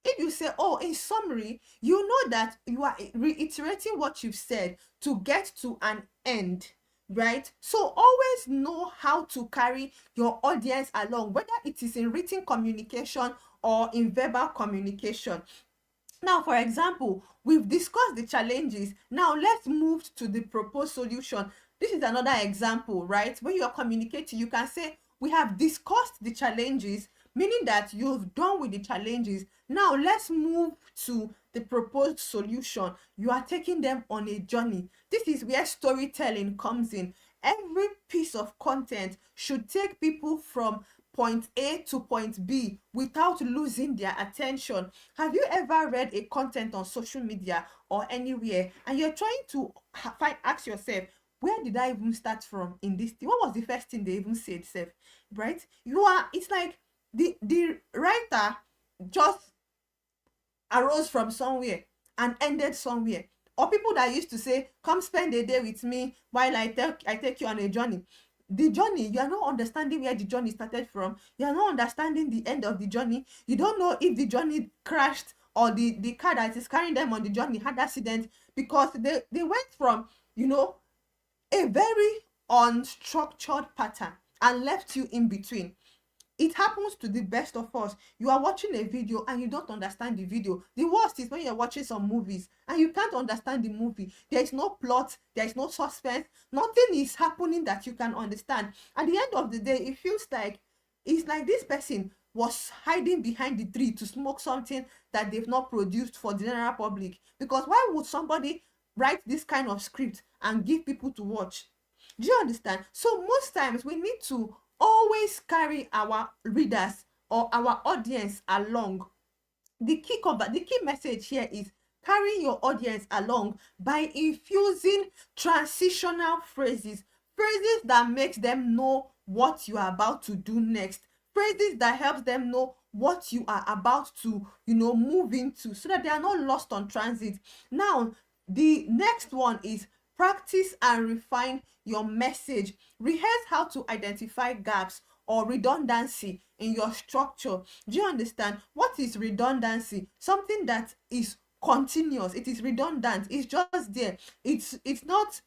If you say, oh, in summary, you know that you are reiterating what you've said to get to an end, right? So always know how to carry your audience along, whether it is in written communication or in verbal communication. Now, for example, we've discussed the challenges. Now let's move to the proposed solution. This is another example, right? When you are communicating, you can say, we have discussed the challenges, meaning that you've done with the challenges. Now let's move to the proposed solution. You are taking them on a journey. This is where storytelling comes in. Every piece of content should take people from point A to point B without losing their attention. Have you ever read a content on social media or anywhere, and you're trying to ask yourself, where did I even start from in this thing? What was the first thing they even said, self? Right? It's like the writer just arose from somewhere and ended somewhere. Or people that used to say, come spend a day with me while I take you on a journey. The journey, you are not understanding where the journey started from. You are not understanding the end of the journey. You don't know if the journey crashed or the car that is carrying them on the journey had accident, because they went from, a very unstructured pattern and left you in between. It happens to the best of us. You are watching a video and you don't understand the video. The worst is when you're watching some movies and you can't understand the movie. There is no plot, there is no suspense, nothing is happening that you can understand. At the end of the day, it feels like it's like this person was hiding behind the tree to smoke something that they've not produced for the general public. Because why would somebody write this kind of script and give people to watch? Do you understand? So most times we need to always carry our readers or our audience along. The key message here is carrying your audience along by infusing transitional phrases that makes them know what you are about to do next, phrases that helps them know what you are about to move into, so that they are not lost on transit. Now the next one is practice and refine your message. Rehearse how to identify gaps or redundancy in your structure. Do you understand? What is redundancy? Something that is continuous. It is redundant. It's just there. It's not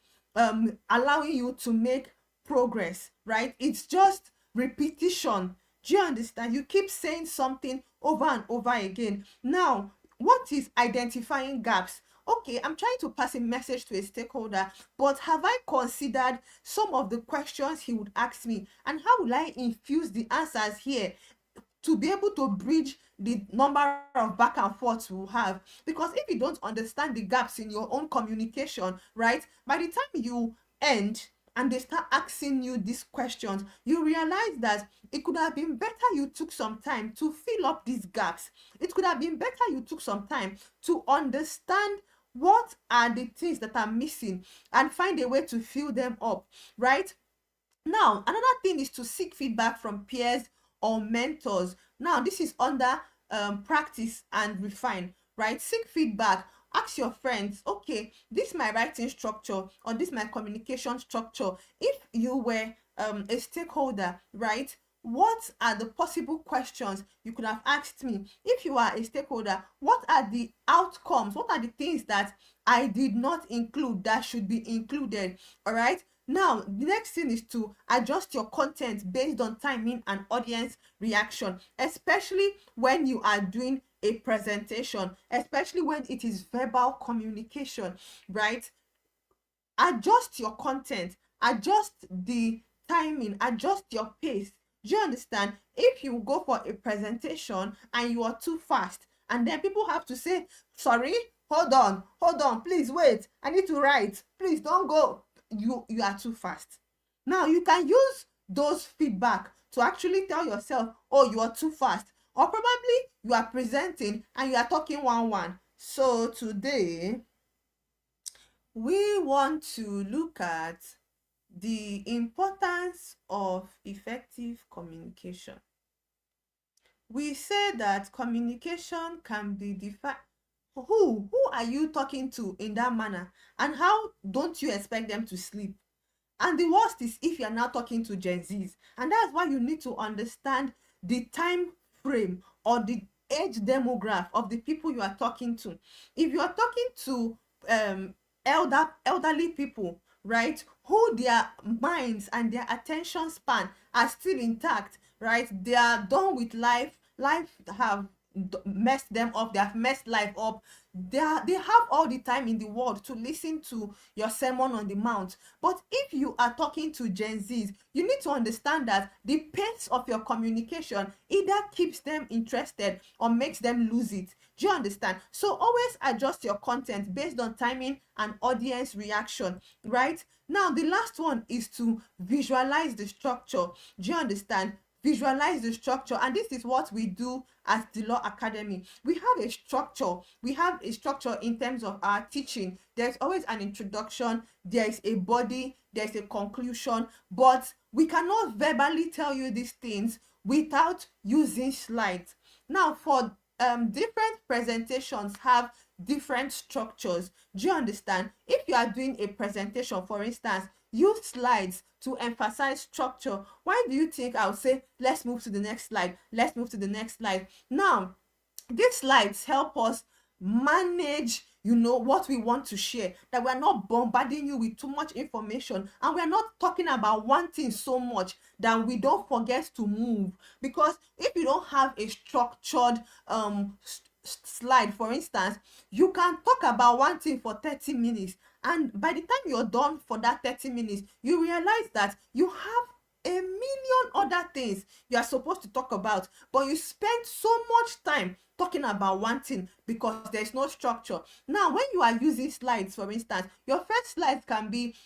allowing you to make progress, right? It's just repetition. Do you understand? You keep saying something over and over again. Now, what is identifying gaps? Okay, I'm trying to pass a message to a stakeholder, but have I considered some of the questions he would ask me, and how will I infuse the answers here to be able to bridge the number of back and forth we'll have? Because if you don't understand the gaps in your own communication, right, by the time you end and they start asking you these questions, you realize that it could have been better you took some time to fill up these gaps. It could have been better you took some time to understand what are the things that are missing and find a way to fill them up, right? Now, another thing is to seek feedback from peers or mentors. Now, this is under practice and refine, right? Seek feedback. Ask your friends, okay, this is my writing structure or this is my communication structure. If you were a stakeholder, right, what are the possible questions you could have asked me? If you are a stakeholder, what are the outcomes? What are the things that I did not include that should be included? All right. Now, the next thing is to adjust your content based on timing and audience reaction, especially when you are doing a presentation, especially when it is verbal communication, right? Adjust your content, adjust the timing, adjust your pace. Do you understand? If you go for a presentation and you are too fast, and then people have to say, sorry, hold on, please wait, I need to write, please don't go, you are too fast. Now you can use those feedback to actually tell yourself, oh, you are too fast, or probably you are presenting and you are talking one. So today we want to look at the importance of effective communication. We say that communication can be defined. Who are you talking to in that manner, and how don't you expect them to sleep? And the worst is if you're now talking to Gen Zs, and that's why you need to understand the time frame or the age demographic of the people you are talking to. If you are talking to elderly people, right, who their minds and their attention span are still intact, right, they are done with life have messed them up, they have messed life up, they have all the time in the world to listen to your sermon on the mount. But if you are talking to Gen Zs, you need to understand that the pace of your communication either keeps them interested or makes them lose it. Do you understand? So always adjust your content based on timing and audience reaction, right? Now the last one is to visualize the structure. Do you understand? visualize the structure. And this is what we do at the Law Academy. We have a structure. We have a structure in terms of our teaching. There's always an introduction, there is a body, there's a conclusion, but we cannot verbally tell you these things without using slides. Now, for different presentations have different structures. Do you understand? If you are doing a presentation, for instance, use slides to emphasize structure. Why do you think I would say let's move to the next slide, let's move to the next slide? Now, these slides help us manage, what we want to share, that we're not bombarding you with too much information, and we're not talking about one thing so much that we don't forget to move. Because if you don't have a structured slide, for instance, you can talk about one thing for 30 minutes, and by the time you're done for that 30 minutes, you realize that you have a million other things you are supposed to talk about, but you spend so much time talking about one thing because there's no structure. Now, when you are using slides, for instance, your first slide can be,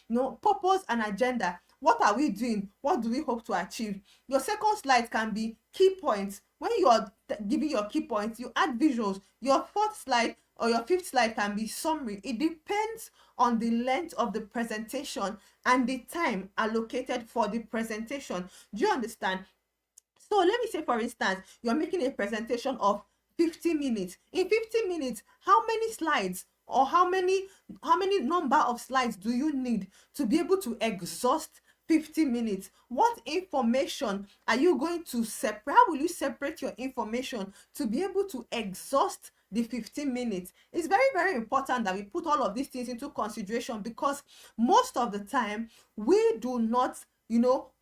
purpose and agenda. What are we doing? What do we hope to achieve? Your second slide can be key points. When you are giving your key points, you add visuals. Your fourth slide or your fifth slide can be summary. It depends on the length of the presentation and the time allocated for the presentation. Do you understand? So let me say, for instance, you're making a presentation of 50 minutes. In 50 minutes, how many slides or how many number of slides do you need to be able to exhaust 50 minutes? What information are you going to separate? How will you separate your information to be able to exhaust the 15 minutes? It's very, very important that we put all of these things into consideration, because most of the time we do not,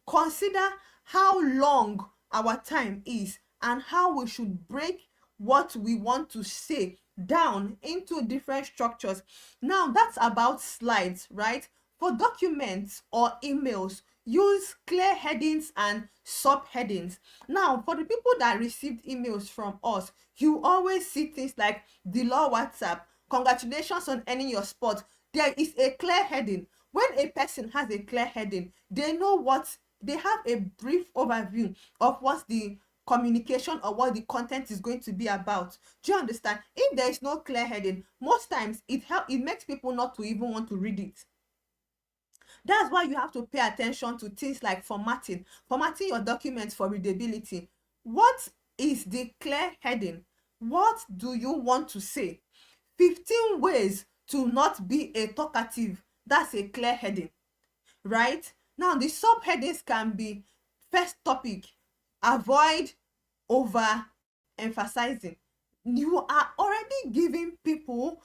consider how long our time is and how we should break what we want to say down into different structures. Now, that's about slides, right? For documents or emails, use clear headings and subheadings. Now, for the people that received emails from us, you always see things like the law WhatsApp, congratulations on earning your spot. There is a clear heading. When a person has a clear heading, they have a brief overview of what the communication or what the content is going to be about. Do you understand? If there is no clear heading, most times it makes people not to even want to read it. That's why you have to pay attention to things like formatting your documents for readability. What is the clear heading? What do you want to say? 15 ways to not be a talkative. That's a clear heading, right? Now, the subheadings can be first topic, avoid over emphasizing. You are already giving people,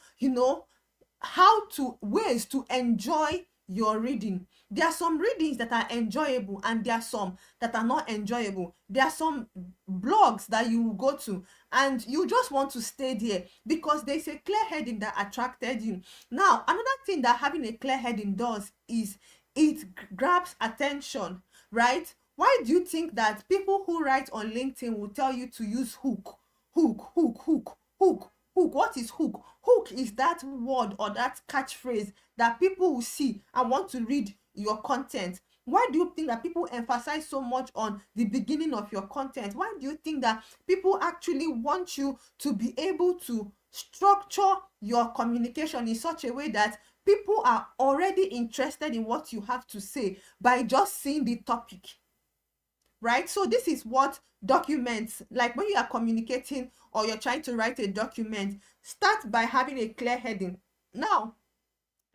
ways to enjoy your reading. There are some readings that are enjoyable and there are some that are not enjoyable. There are some blogs that you will go to and you just want to stay there because there's a clear heading that attracted you. Now, another thing that having a clear heading does is it grabs attention, right? Why do you think that people who write on LinkedIn will tell you to use hook? Hook, hook, hook, hook, hook. What is hook? Hook is that word or that catchphrase that people will see and want to read your content. Why do you think that people emphasize so much on the beginning of your content? Why do you think that people actually want you to be able to structure your communication in such a way that people are already interested in what you have to say by just seeing the topic? Right? So this is what documents, like when you are communicating or you're trying to write a document, start by having a clear heading. Now,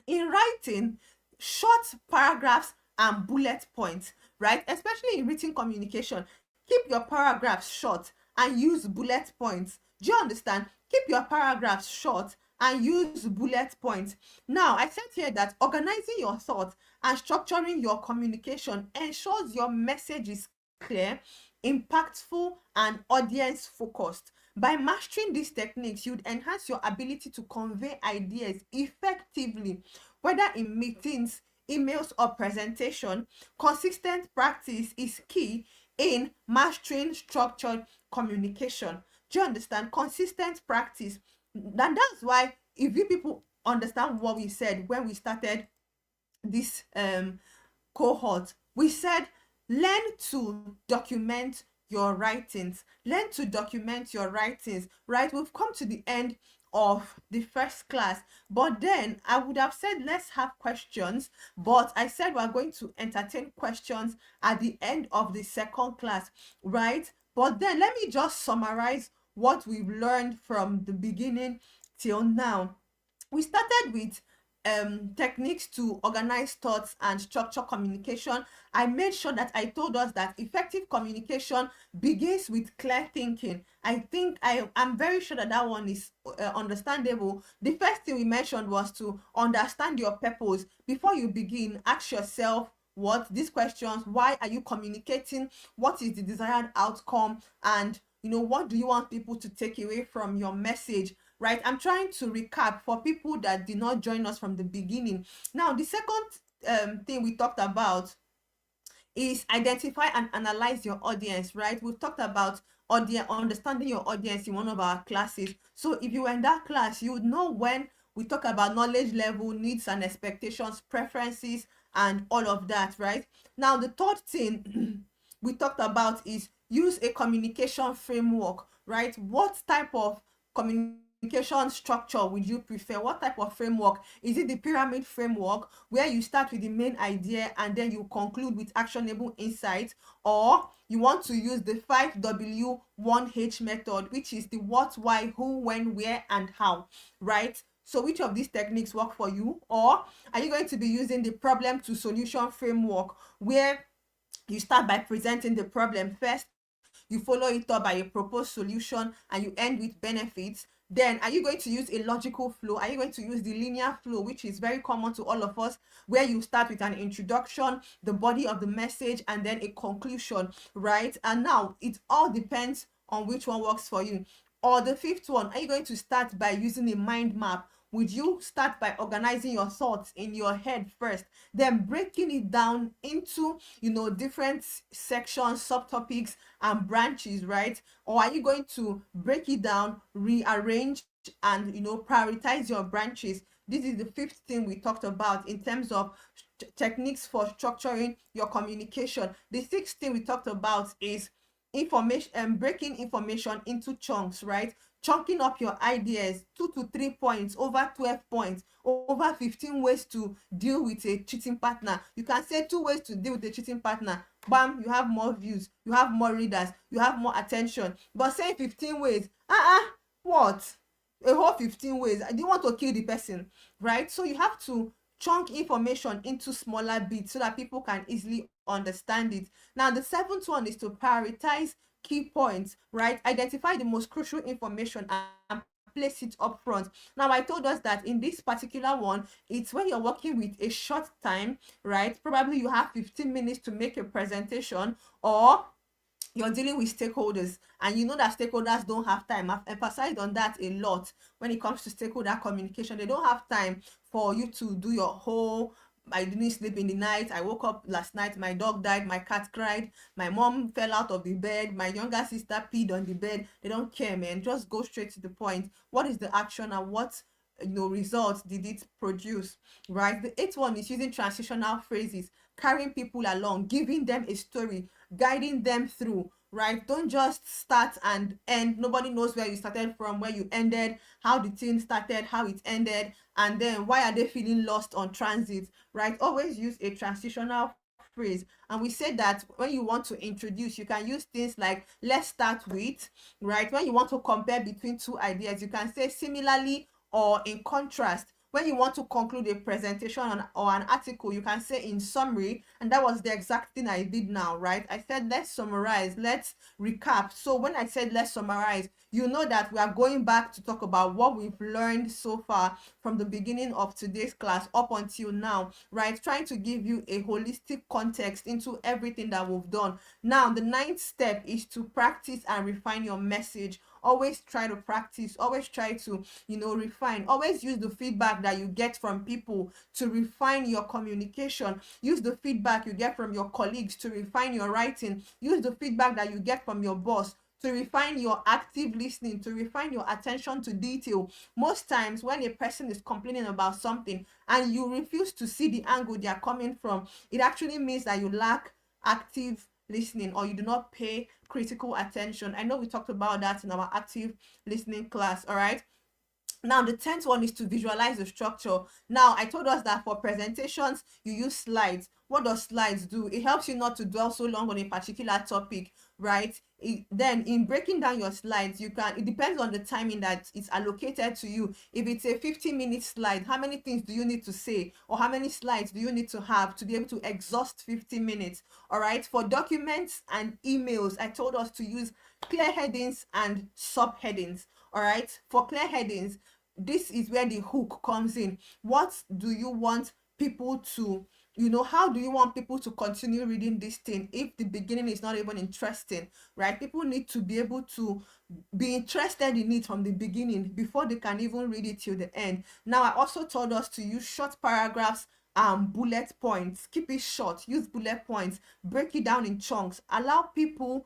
in writing, short paragraphs and bullet points, right? Especially in written communication, keep your paragraphs short and use bullet points. Do you understand? Keep your paragraphs short and use bullet points. Now, I said here that organizing your thoughts and structuring your communication ensures your message is clear, impactful, and audience focused. By mastering these techniques, you'd enhance your ability to convey ideas effectively, whether in meetings, emails, or presentation. Consistent practice is key in mastering structured communication. Do you understand? Consistent practice. And that's why, if you people understand what we said when we started this cohort, we said learn to document your writings. Learn to document your writings, right? We've come to the end of the first class, but then I would have said let's have questions, but I said we're going to entertain questions at the end of the second class, right? But then let me just summarize what we've learned from the beginning till now. We started with techniques to organize thoughts and structure communication. I made sure that I told us that effective communication begins with clear thinking. I think I'm very sure that that one is understandable. The first thing we mentioned was to understand your purpose. Before you begin, ask yourself what these questions: why are you communicating? What is the desired outcome? And what do you want people to take away from your message, right? I'm trying to recap for people that did not join us from the beginning. Now, the second thing we talked about is identify and analyze your audience, right? We've talked about audience, understanding your audience in one of our classes. So if you were in that class, you would know when we talk about knowledge level, needs and expectations, preferences, and all of that, right? Now, the third thing we talked about is use a communication framework, right? What type of communication structure would you prefer? What type of framework? Is it the pyramid framework where you start with the main idea and then you conclude with actionable insights, or you want to use the 5W 1H method, which is the what, why, who, when, where, and how, right? So which of these techniques work for you? Or are you going to be using the problem to solution framework, where you start by presenting the problem first, you follow it up by a proposed solution, and you end with benefits? Then are you going to use a logical flow? Are you going to use the linear flow, which is very common to all of us, where you start with an introduction, the body of the message, and then a conclusion, right? And now it all depends on which one works for you. Or the fifth one, are you going to start by using a mind map? Would you start by organizing your thoughts in your head first, then breaking it down into different sections, subtopics, and branches, right? Or are you going to break it down, rearrange, and prioritize your branches? This is the fifth thing we talked about in terms of techniques for structuring your communication. The sixth thing we talked about is information and breaking information into chunks, right? Chunking up your ideas, 2 to 3 points, over 12 points, over 15 ways to deal with a cheating partner. You can say 2 ways to deal with a cheating partner. Bam, you have more views, you have more readers, you have more attention. But saying 15 ways, what? A whole 15 ways. Do you want to kill the person, right? So you have to chunk information into smaller bits so that people can easily understand it. Now, the seventh one is to prioritize key points, right? Identify the most crucial information and place it up front. Now, I told us that in this particular one, it's when you're working with a short time, right? Probably you have 15 minutes to make a presentation, or you're dealing with stakeholders, and you know that stakeholders don't have time. I've emphasized on that a lot when it comes to stakeholder communication. They don't have time for you to do your whole I didn't sleep in the night, I woke up last night, my dog died, my cat cried, my mom fell out of the bed, my younger sister peed on the bed. They don't care, man. Just go straight to the point. What is the action, and what results did it produce, right? The eighth one is using transitional phrases, carrying people along, giving them a story, guiding them through, right? Don't just start and end. Nobody knows where you started from, where you ended, how the thing started, how it ended, and then why are they feeling lost on transit, right? Always use a transitional phrase. And we said that when you want to introduce, you can use things like let's start with, right? When you want to compare between two ideas, you can say similarly or in contrast. When you want to conclude a presentation or an article, you can say in summary. And that was the exact thing I did now, right? I said let's summarize, let's recap. So when I said let's summarize, you know that we are going back to talk about what we've learned so far from the beginning of today's class up until now, right? Trying to give you a holistic context into everything that we've done. Now, the ninth step is to practice and refine your message. Always try to practice, always try to refine, always use the feedback that you get from people to refine your communication. Use the feedback you get from your colleagues to refine your writing. Use the feedback that you get from your boss to refine your active listening, to refine your attention to detail. Most times when a person is complaining about something and you refuse to see the angle they are coming from, it actually means that you lack active listening, or you do not pay critical attention. I know we talked about that in our active listening class. All right. Now the 10th one is to visualize the structure. Now I told us that for presentations you use slides. What does slides do? It helps you not to dwell so long on a particular topic, right? Then in breaking down your slides, you can, it depends on the timing that it's allocated to you. If it's a 50-minute slide, how many things do you need to say, or how many slides do you need to have to be able to exhaust 50 minutes? All right. For documents and emails, I told us to use clear headings and subheadings. All right. For clear headings, this is where the hook comes in. What do you want people to, how do you want people to continue reading this thing if the beginning is not even interesting, right? People need to be able to be interested in it from the beginning before they can even read it till the end. Now I also told us to use short paragraphs and bullet points. Keep it short, use bullet points, break it down in chunks, allow people,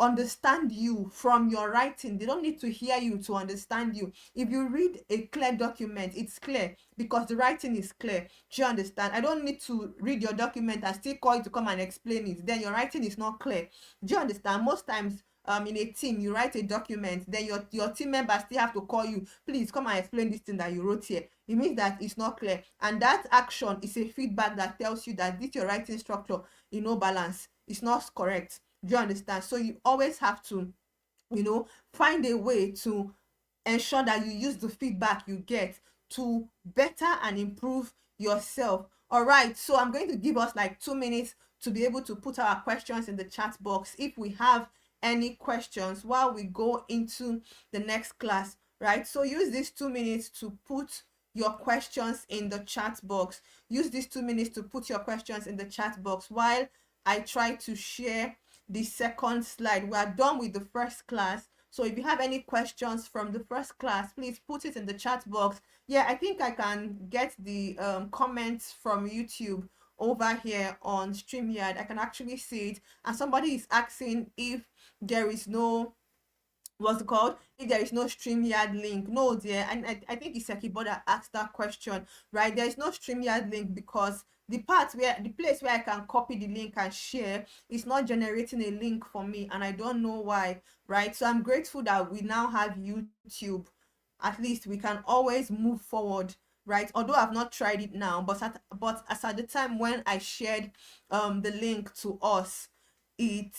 understand you from your writing. They don't need to hear you to understand you. If you read a clear document, it's clear because the writing is clear. Do you understand? I don't need to read your document and still call you to come and explain it, then your writing is not clear. Do you understand? Most times, in a team, you write a document, then your team members still have to call you, please come and explain this thing that you wrote here. It means that it's not clear, and that action is a feedback that tells you that this your writing structure, balance, it's not correct. Do you understand? So you always have to, find a way to ensure that you use the feedback you get to better and improve yourself. All right, so I'm going to give us like 2 minutes to be able to put our questions in the chat box if we have any questions while we go into the next class, right? So use these 2 minutes to put your questions in the chat box. Use these 2 minutes to put your questions in the chat box while I try to share the second slide. We are done with the first class. So if you have any questions from the first class, please put it in the chat box. Yeah, I think I can get the comments from YouTube over here on StreamYard. I can actually see it. And somebody is asking if there is no, what's it called, if there is no StreamYard link. No, dear. And I think it's Sekibo that asked that question, right? There is no StreamYard link because the place where I can copy the link and share is not generating a link for me, and I don't know why, right? So I'm grateful that we now have YouTube. At least we can always move forward, right? Although I've not tried it now, but as at the time when I shared the link to us, it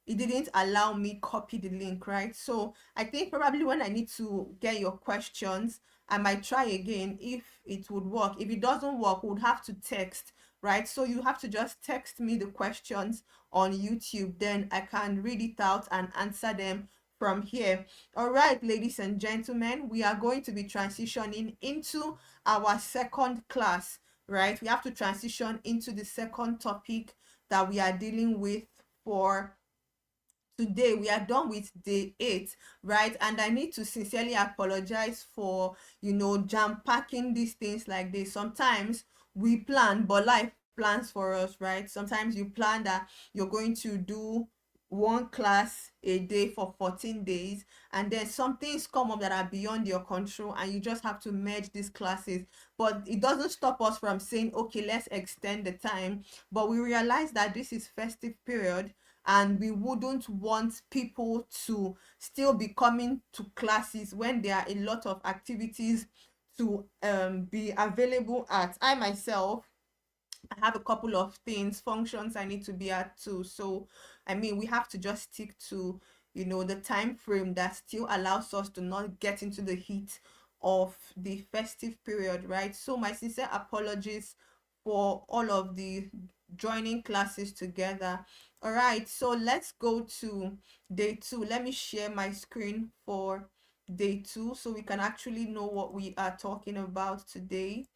didn't allow me copy the link, right? So I think probably when I need to get your questions, I might try again if it would work. If it doesn't work, we would have to text, right? So you have to just text me the questions on YouTube, then I can read it out and answer them from here. All right, ladies and gentlemen, we are going to be transitioning into our second class, right? We have to transition into the second topic that we are dealing with for today. We are done with day 8, right? And I need to sincerely apologize for jam packing these things like this. Sometimes we plan, but life plans for us, right? Sometimes you plan that you're going to do one class a day for 14 days, and then some things come up that are beyond your control and you just have to merge these classes. But it doesn't stop us from saying, okay, let's extend the time. But we realize that this is festive period, and we wouldn't want people to still be coming to classes when there are a lot of activities to be available at. I myself, I have a couple of functions I need to be at too. So I mean, we have to just stick to the time frame that still allows us to not get into the heat of the festive period, right? So my sincere apologies for all of the joining classes together. All right, so let's go to day 2. Let me share my screen for day 2 so we can actually know what we are talking about today.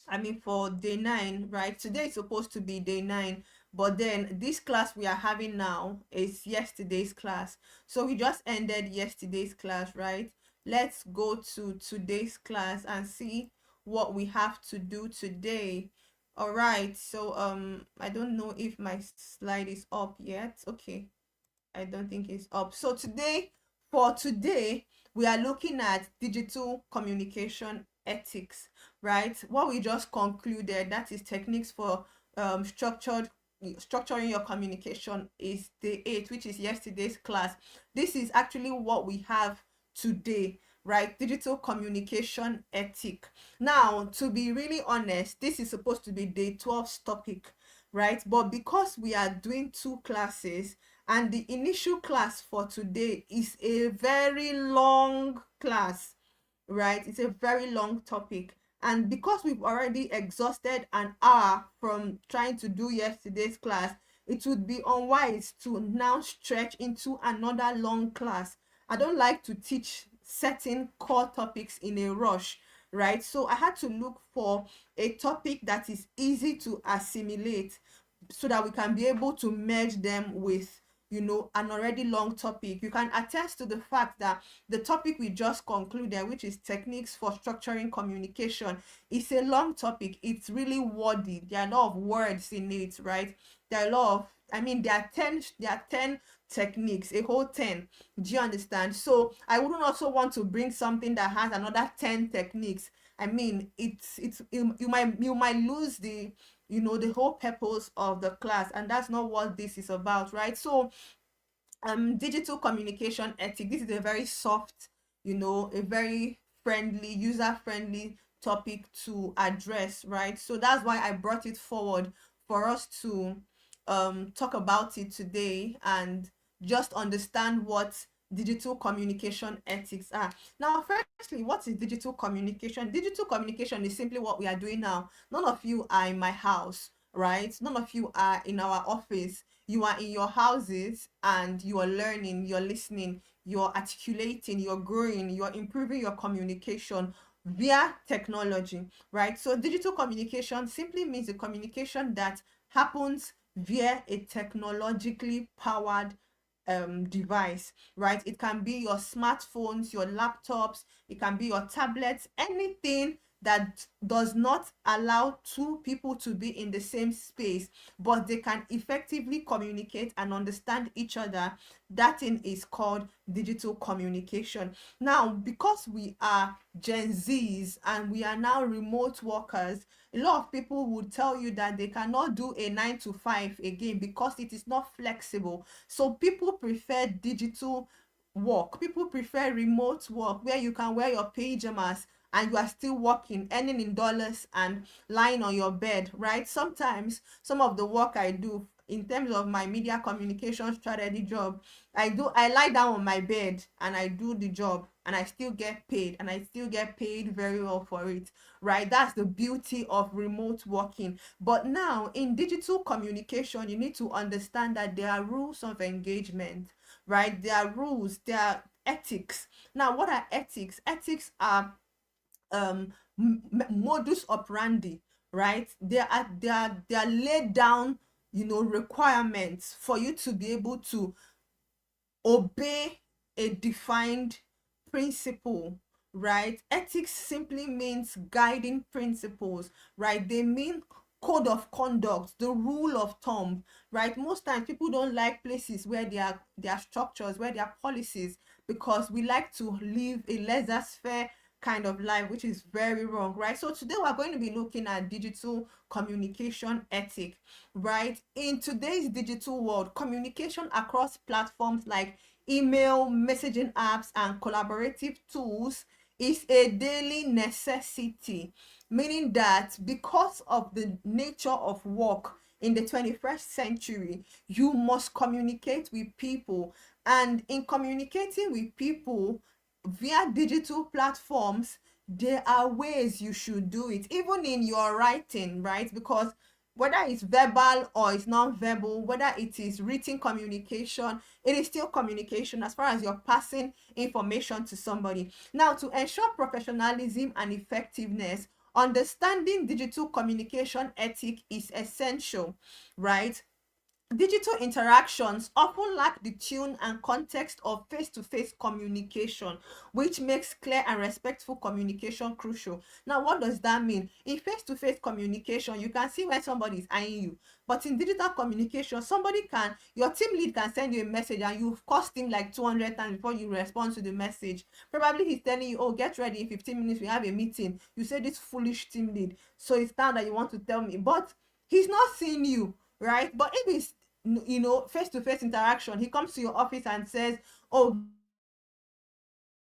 I mean, for day 9, right? Today is supposed to be day 9, but then this class we are having now is yesterday's class. So we just ended yesterday's class, right? Let's go to today's class and see what we have to do today. All right, so I don't know if my slide is up yet. Okay, I don't think it's up. So for today, we are looking at digital communication ethics, right? What we just concluded, that is techniques for structured structuring your communication is day 8, which is yesterday's class. This is actually what we have today, right? Digital communication ethic. Now, to be really honest, this is supposed to be day 12's topic, right? But because we are doing 2 classes, and the initial class for today is a very long class, right? It's a very long topic. And because we've already exhausted an hour from trying to do yesterday's class, it would be unwise to now stretch into another long class. I don't like to teach certain core topics in a rush, right? So I had to look for a topic that is easy to assimilate so that we can be able to merge them with, an already long topic. You can attest to the fact that the topic we just concluded, which is techniques for structuring communication, is a long topic. It's really wordy. There are a lot of words in it, right? There are a lot of, there are 10 techniques, a whole 10. Do you understand? So I wouldn't also want to bring something that has another 10 techniques. You might lose the whole purpose of the class, and that's not what this is about, right? So digital communication ethic, this is a very soft, a very friendly, user friendly topic to address, right? So that's why I brought it forward for us to talk about it today and just understand what digital communication ethics are. Now, firstly, what is digital communication? Digital communication is simply what we are doing now. None of you are in my house, right? None of you are in our office. You are in your houses and you are learning, you're listening, you're articulating, you're growing, you're improving your communication via technology, right? So digital communication simply means the communication that happens via a technologically powered device, right? It can be your smartphones, your laptops, it can be your tablets, anything that does not allow 2 people to be in the same space, but they can effectively communicate and understand each other. That thing is called digital communication. Now, because we are Gen Zs and we are now remote workers, a lot of people would tell you that they cannot do a 9 to 5 again because it is not flexible. So people prefer digital work. People prefer remote work where you can wear your pajamas and you are still working, earning in dollars and lying on your bed, right? Sometimes some of the work I do in terms of my media communication strategy job, I lie down on my bed and I do the job and I still get paid, and I still get paid very well for it, right? That's the beauty of remote working. But now in digital communication, you need to understand that there are rules of engagement, right? There are rules, there are ethics. Now, what are ethics? Ethics are modus operandi, right? They are laid down, requirements for you to be able to obey a defined principle, right? Ethics simply means guiding principles, right? They mean code of conduct, the rule of thumb, right? Most times people don't like places where there are structures, where there are policies, because we like to live a laissez-faire kind of life, which is very wrong, right? So today we're going to be looking at digital communication ethic, right? In today's digital world, communication across platforms like email, messaging apps, and collaborative tools is a daily necessity, meaning that because of the nature of work in the 21st century, you must communicate with people. And in communicating with people via digital platforms, there are ways you should do it, even in your writing, right? Because whether it's verbal or it's non-verbal, whether it is written communication, it is still communication as far as you're passing information to somebody. Now, to ensure professionalism and effectiveness, understanding digital communication ethic is essential, right? Digital interactions often lack the tune and context of face-to-face communication, which makes clear and respectful communication crucial. Now, what does that mean? In face-to-face communication, you can see when somebody is eyeing you. But in digital communication, your team lead can send you a message and you've cursed him like 200 times before you respond to the message. Probably he's telling you, oh, get ready, in 15 minutes we have a meeting. You say this foolish team lead. So it's now that you want to tell me. But he's not seeing you, right? But if it's, face to face interaction, he comes to your office and says, oh,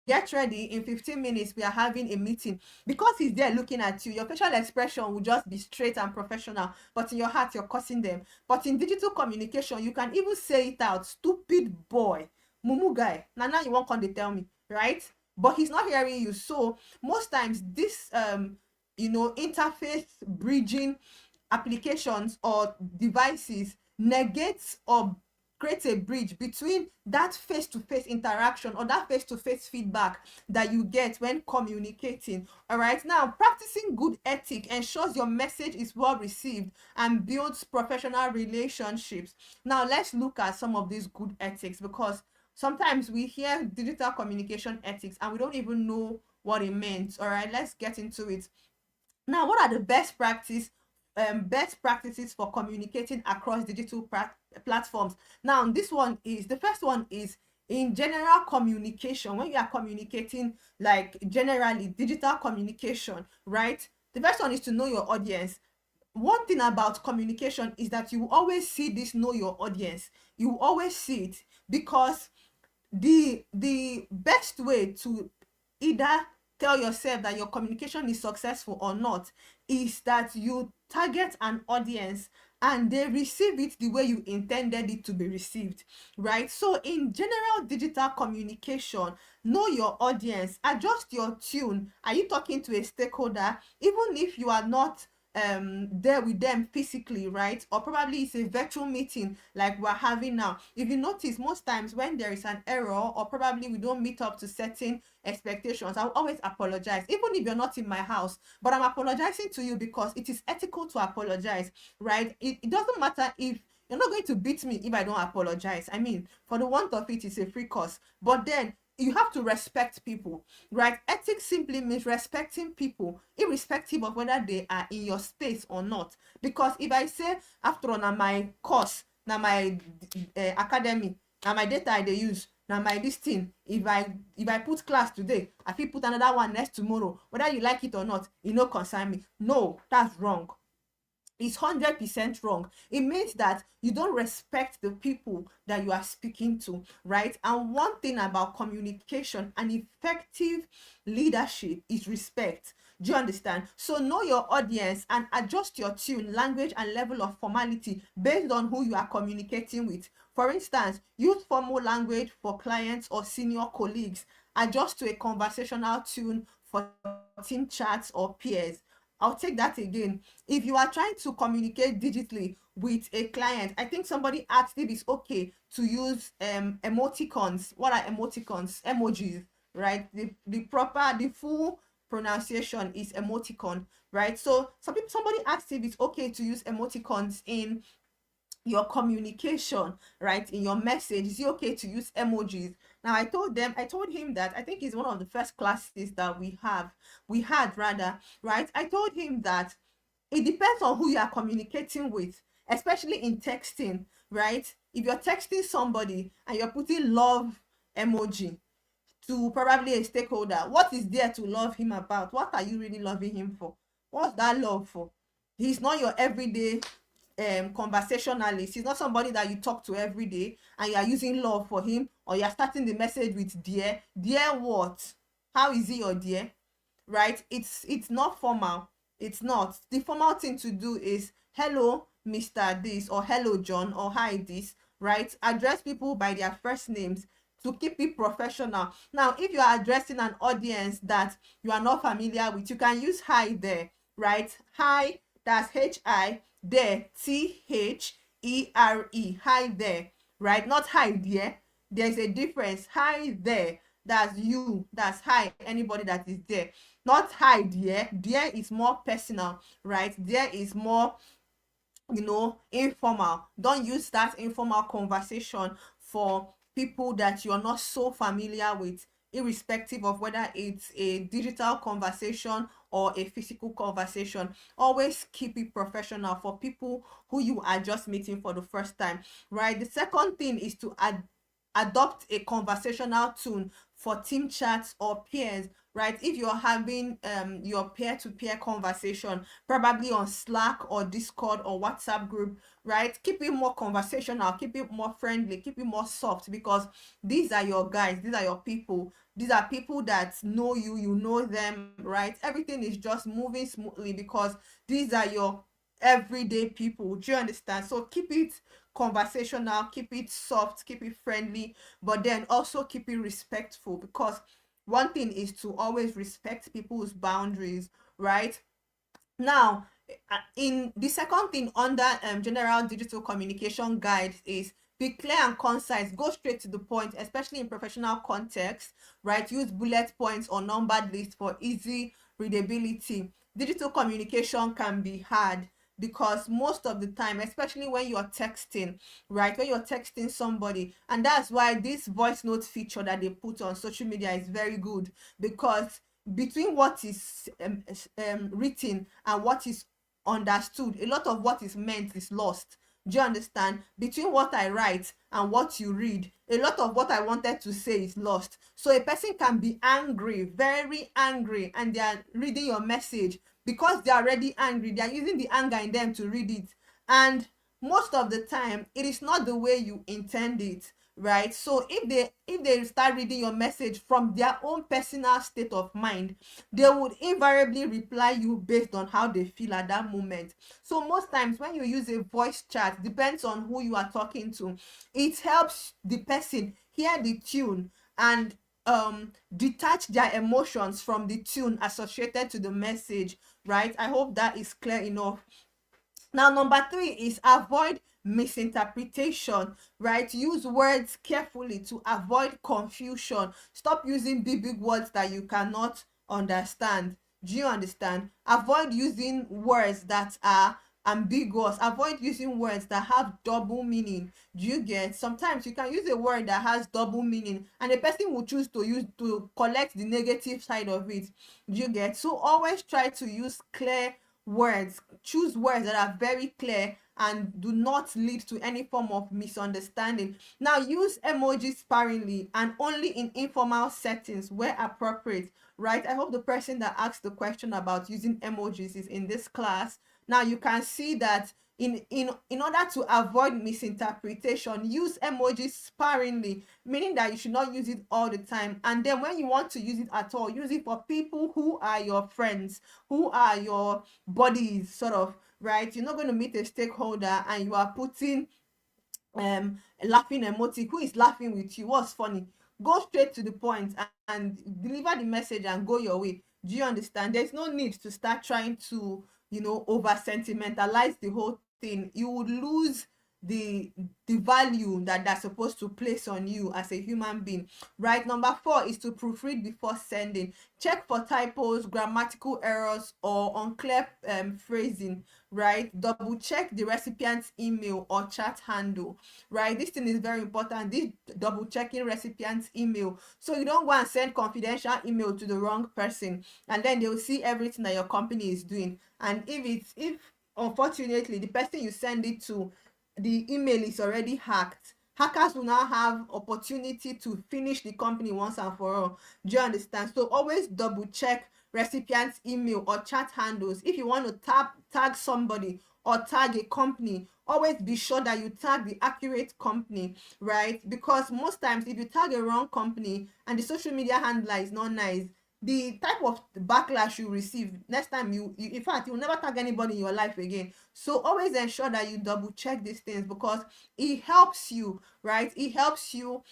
get ready, in 15 minutes we are having a meeting. Because he's there looking at you, your facial expression will just be straight and professional, but in your heart you're cursing them. But in digital communication, you can even say it out: stupid boy, mumu guy, now you won't come to tell me, right? But he's not hearing you. So most times this interface bridging applications or devices negates or creates a bridge between that face-to-face interaction or that face-to-face feedback that you get when communicating. All right, now practicing good ethic ensures your message is well received and builds professional relationships. Now let's look at some of these good ethics, because sometimes we hear digital communication ethics and we don't even know what it means. All right, let's get into it. Now, what are the best practices for communicating across digital platforms? Now, the first one is in general communication. When you are communicating, like generally digital communication, right? The first one is to know your audience. One thing about communication is that you always see this know your audience. You always see it, because the best way to either tell yourself that your communication is successful or not is that you target an audience and they receive it the way you intended it to be received, right? So in general digital communication, know your audience, adjust your tune. Are you talking to a stakeholder? Even if you are not there with them physically, right? Or probably it's a virtual meeting like we're having now. If you notice, most times when there is an error or probably we don't meet up to certain expectations, I'll always apologize, even if you're not in my house. But I'm apologizing to you because it is ethical to apologize, right? It doesn't matter if you're not going to beat me if I don't apologize. I mean, for the want of it, it's a free course. But then you have to respect people, right? Ethics simply means respecting people, irrespective of whether they are in your space or not. Because if I say, after all, now my course, now my academy, now my data I dey use, now my this thing, if I put class today, I fit put another one next tomorrow, whether you like it or not, e no concern me. No, that's wrong. It's 100% wrong. It means that you don't respect the people that you are speaking to, right? And one thing about communication and effective leadership is respect. Do you understand? So know your audience and adjust your tune, language, and level of formality based on who you are communicating with. For instance, use formal language for clients or senior colleagues. Adjust to a conversational tune for team chats or peers. I'll take that again. If you are trying to communicate digitally with a client, I think somebody asked if it's okay to use emoticons. What are emoticons? Emojis, right? The full pronunciation is emoticon, right? So somebody asked if it's okay to use emoticons in your communication, right? In your message, is it okay to use emojis? Now I told him that I think it's one of the first classes that we had rather, right? I told him that it depends on who you are communicating with, especially in texting, right? If you're texting somebody and you're putting love emoji to probably a stakeholder, what is there to love him about? What are you really loving him for? What's that love for? He's not your everyday conversationalist. He's not somebody that you talk to every day and you are using love for him, or you're starting the message with dear. Dear what? How is he your dear? Right? It's not formal. It's not. The formal thing to do is hello Mr. This, or hello John, or hi this, right? Address people by their first names to keep it professional. Now if you are addressing an audience that you are not familiar with, you can use hi there, right? Hi, that's hi, there, THERE, hi there, right? Not hi there. There's a difference. Hi there, that's you, that's hi, anybody that is there. Not hi there. There is more personal, right? There is more, informal. Don't use that informal conversation for people that you're not so familiar with, irrespective of whether it's a digital conversation or a physical conversation. Always keep it professional for people who you are just meeting for the first time, right? The second thing is to adopt a conversational tone for team chats or peers, right? If you're having your peer-to-peer conversation, probably on Slack or Discord or WhatsApp group, right? Keep it more conversational, keep it more friendly, keep it more soft, because these are your guys, these are your people, these are people that know you, you know them, right? Everything is just moving smoothly because these are your everyday people. Do you understand? So keep it conversational, keep it soft, keep it friendly, but then also keep it respectful, because one thing is to always respect people's boundaries, right? Now, in the second thing under general digital communication guides is be clear and concise, go straight to the point, especially in professional context, right? Use bullet points or numbered lists for easy readability. Digital communication can be hard because most of the time, especially when you're texting, right? When you're texting somebody, and that's why this voice note feature that they put on social media is very good, because between what is written and what is understood, a lot of what is meant is lost. Do you understand? Between what I write and what you read, a lot of what I wanted to say is lost. So a person can be angry, very angry, and they are reading your message. Because they are already angry, they are using the anger in them to read it, and most of the time it is not the way you intend it, right? So if they start reading your message from their own personal state of mind, they would invariably reply you based on how they feel at that moment. So most times when you use a voice chat, depends on who you are talking to, it helps the person hear the tune and detach their emotions from the tune associated to the message, right? I hope that is clear enough. Now, number three is avoid misinterpretation, right? Use words carefully to avoid confusion. Stop using big words that you cannot understand. Do you understand? Avoid using words that are ambiguous. Avoid using words that have double meaning. Do you get? Sometimes you can use a word that has double meaning and a person will choose to use to collect the negative side of it. Do you get? So always try to use clear words. Choose words that are very clear and do not lead to any form of misunderstanding. Now, use emojis sparingly and only in informal settings where appropriate, right? I hope the person that asked the question about using emojis is in this class. Now you can see that in order to avoid misinterpretation, use emojis sparingly, meaning that you should not use it all the time, and then when you want to use it at all, use it for people who are your friends, who are your buddies, sort of, right? You're not going to meet a stakeholder and you are putting laughing emoji. Who is laughing with you? What's funny? Go straight to the point and deliver the message and go your way. Do you understand? There's no need to start trying to, over sentimentalize the whole thing. You would lose the value that they're supposed to place on you as a human being, right? Number four is to proofread before sending. Check for typos, grammatical errors, or unclear phrasing, right? Double check the recipient's email or chat handle, right? This thing is very important, this double checking recipient's email, so you don't go and send confidential email to the wrong person and then they'll see everything that your company is doing. And if unfortunately the person you send it to, the email is already hacked, hackers will now have opportunity to finish the company once and for all. Do you understand? So always double check recipient's email or chat handles. If you want to tag somebody or tag a company, always be sure that you tag the accurate company, right? Because most times if you tag a wrong company and the social media handler is not nice, the type of backlash you receive next time, you in fact, you'll never tag anybody in your life again. So always ensure that you double check these things, because it helps you, right? It helps you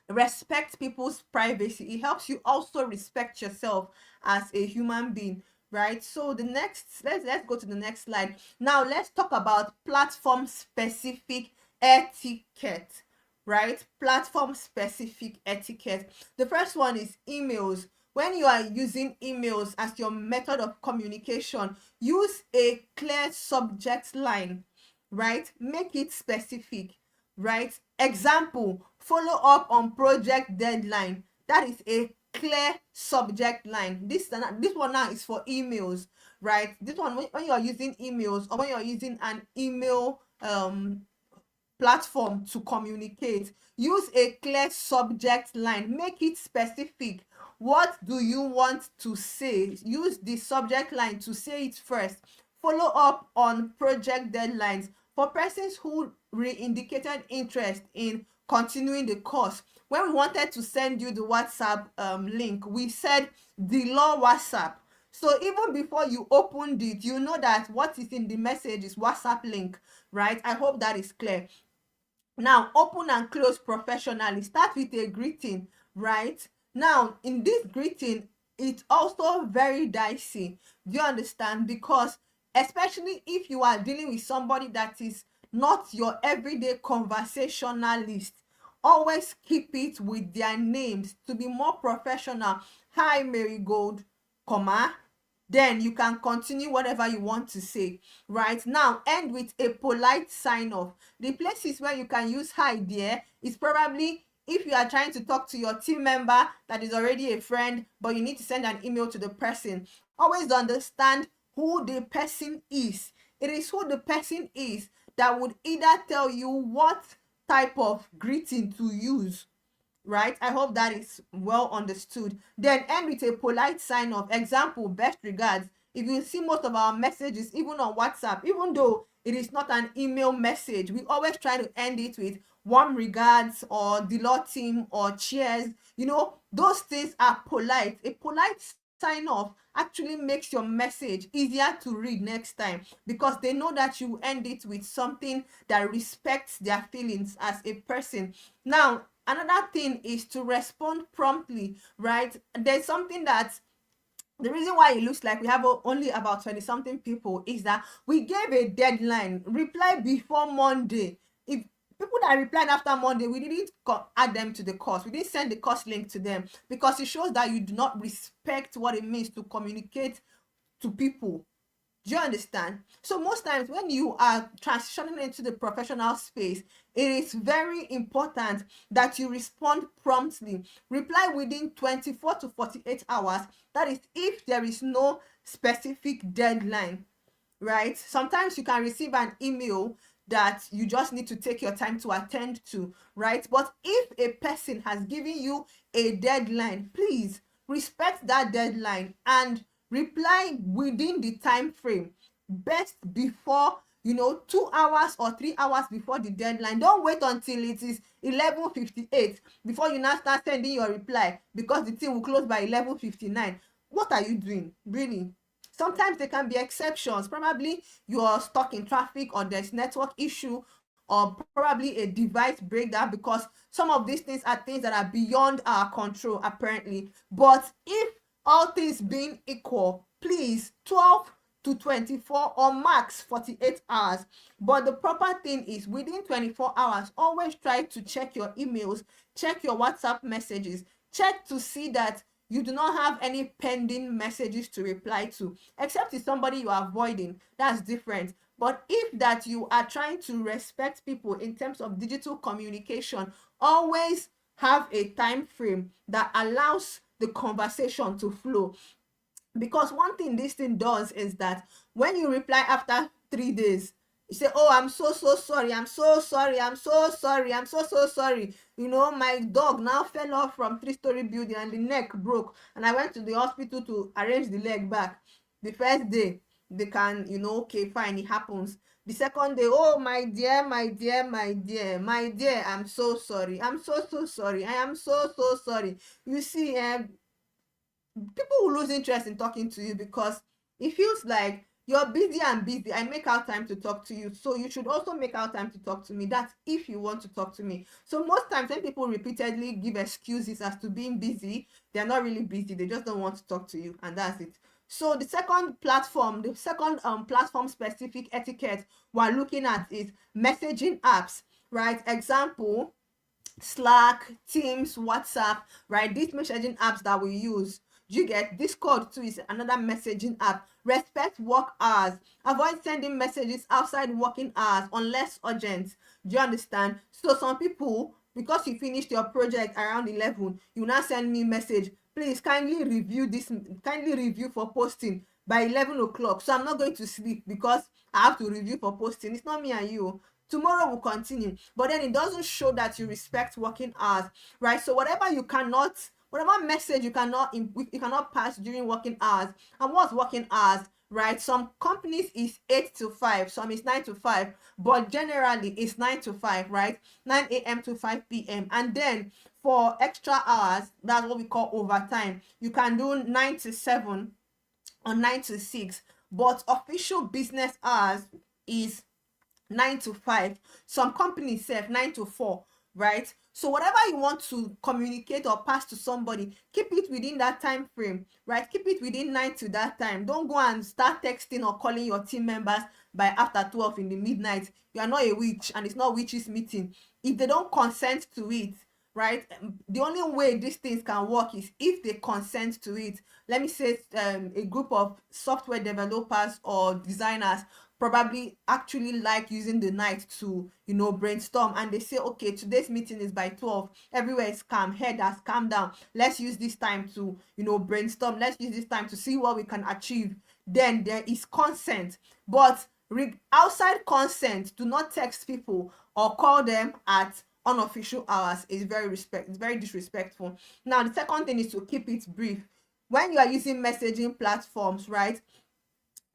respect people's privacy. It helps you also respect yourself as a human being, right? So the next, let's go to the next slide. Now let's talk about platform specific etiquette, right? Platform specific etiquette. The first one is emails. When you are using emails as your method of communication, use a clear subject line, right? Make it specific, right? Example, follow up on project deadline. That is a clear subject line. This one now is for emails, right? This one, when you are using emails or when you are using an email platform to communicate. Use a clear subject line, make it specific. What do you want to say? Use the subject line to say it first. Follow up on project deadlines. For persons who re-indicated interest in continuing the course, when we wanted to send you the WhatsApp link, we said the law WhatsApp. So even before you opened it, you know that what is in the message is WhatsApp link, right? I hope that is clear. Now, open and close professionally. Start with a greeting, right? Now, in this greeting, it's also very dicey. Do you understand? Because especially if you are dealing with somebody that is not your everyday conversationalist, always keep it with their names to be more professional. Hi, Marigold, comma, then you can continue whatever you want to say. Right now, end with a polite sign off. The places where you can use hi there is probably if you are trying to talk to your team member that is already a friend, but you need to send an email to the person. Always understand who the person is. It is who the person is that would either tell you what type of greeting to use, right? I hope that is well understood. Then end with a polite sign off. Example, best regards. If you see most of our messages, even on WhatsApp, even though it is not an email message, we always try to end it with warm regards or the Lord team or cheers. You know, those things are polite. A polite sign off actually makes your message easier to read next time, because they know that you end it with something that respects their feelings as a person. Now, another thing is to respond promptly, right? There's something that the reason why it looks like we have only about 20 something people is that we gave a deadline. Reply before Monday. If people that replied after Monday, we didn't add them to the course. We didn't send the course link to them, because it shows that you do not respect what it means to communicate to people. Do you understand? So most times when you are transitioning into the professional space, it is very important that you respond promptly. Reply within 24 to 48 hours. That is if there is no specific deadline, right? Sometimes you can receive an email that you just need to take your time to attend to, right? But if a person has given you a deadline, please respect that deadline and reply within the time frame. Best before 2 hours or 3 hours before the deadline. Don't wait until it is 11:58 before you now start sending your reply, because the thing will close by 11:59. What are you doing, really? Sometimes there can be exceptions. Probably you are stuck in traffic, or there's network issue, or probably a device breakdown, because some of these things are things that are beyond our control apparently. But if all things being equal, please, 12 to 24 or max 48 hours. But the proper thing is within 24 hours, always try to check your emails, check your WhatsApp messages, check to see that you do not have any pending messages to reply to, except it's somebody you are avoiding. That's different. But if that you are trying to respect people in terms of digital communication, always have a time frame that allows the conversation to flow. Because one thing this thing does is that when you reply after 3 days, you say, oh, I'm so sorry, I'm so sorry, I'm so sorry, I'm so sorry. My dog now fell off from 3-story building and the neck broke, and I went to the hospital to arrange the leg back. The first day they can, okay, fine, it happens. The second day, oh, my dear, I'm so sorry, I'm so sorry, I am so sorry. You see, people will lose interest in talking to you, because it feels like you're busy and busy. I make out time to talk to you, so you should also make out time to talk to me. That's if you want to talk to me. So most times when people repeatedly give excuses as to being busy, they're not really busy, they just don't want to talk to you, and that's it. So the second platform specific etiquette we're looking at is messaging apps, right? Example, Slack, Teams, WhatsApp, right? These messaging apps that we use. You get Discord too is another messaging app. Respect work hours. Avoid sending messages outside working hours unless urgent. Do you understand? So some people, because you finished your project around 11, you now send me message. Please kindly review for posting by 11 o'clock. So I'm not going to sleep because I have to review for posting. It's not me and you. tomorrow will continue, but then it doesn't show that you respect working hours, right? So whatever message you cannot pass during working hours. And what's working hours, right? Some companies is 8 to 5, some is 9 to 5, but generally it's 9 to 5, right? 9 a.m. to 5 p.m. And then for extra hours, that's what we call overtime. You can do 9 to 7 or 9 to 6, but official business hours is 9 to 5. Some companies say 9 to 4, right? So whatever you want to communicate or pass to somebody, keep it within that time frame, right? Keep it within 9 to that time. Don't go and start texting or calling your team members by after 12 in the midnight. You are not a witch, and it's not witches meeting. If they don't consent to it, right, the only way these things can work is if they consent to it. Let me say a group of software developers or designers probably actually like using the night to, brainstorm, and they say, okay, today's meeting is by 12, everywhere is calm, head has calmed down, let's use this time to, brainstorm, let's use this time to see what we can achieve. Then there is consent. But outside consent, do not text people or call them at unofficial hours. It's very disrespectful. Now the second thing is to keep it brief. When you are using messaging platforms, right,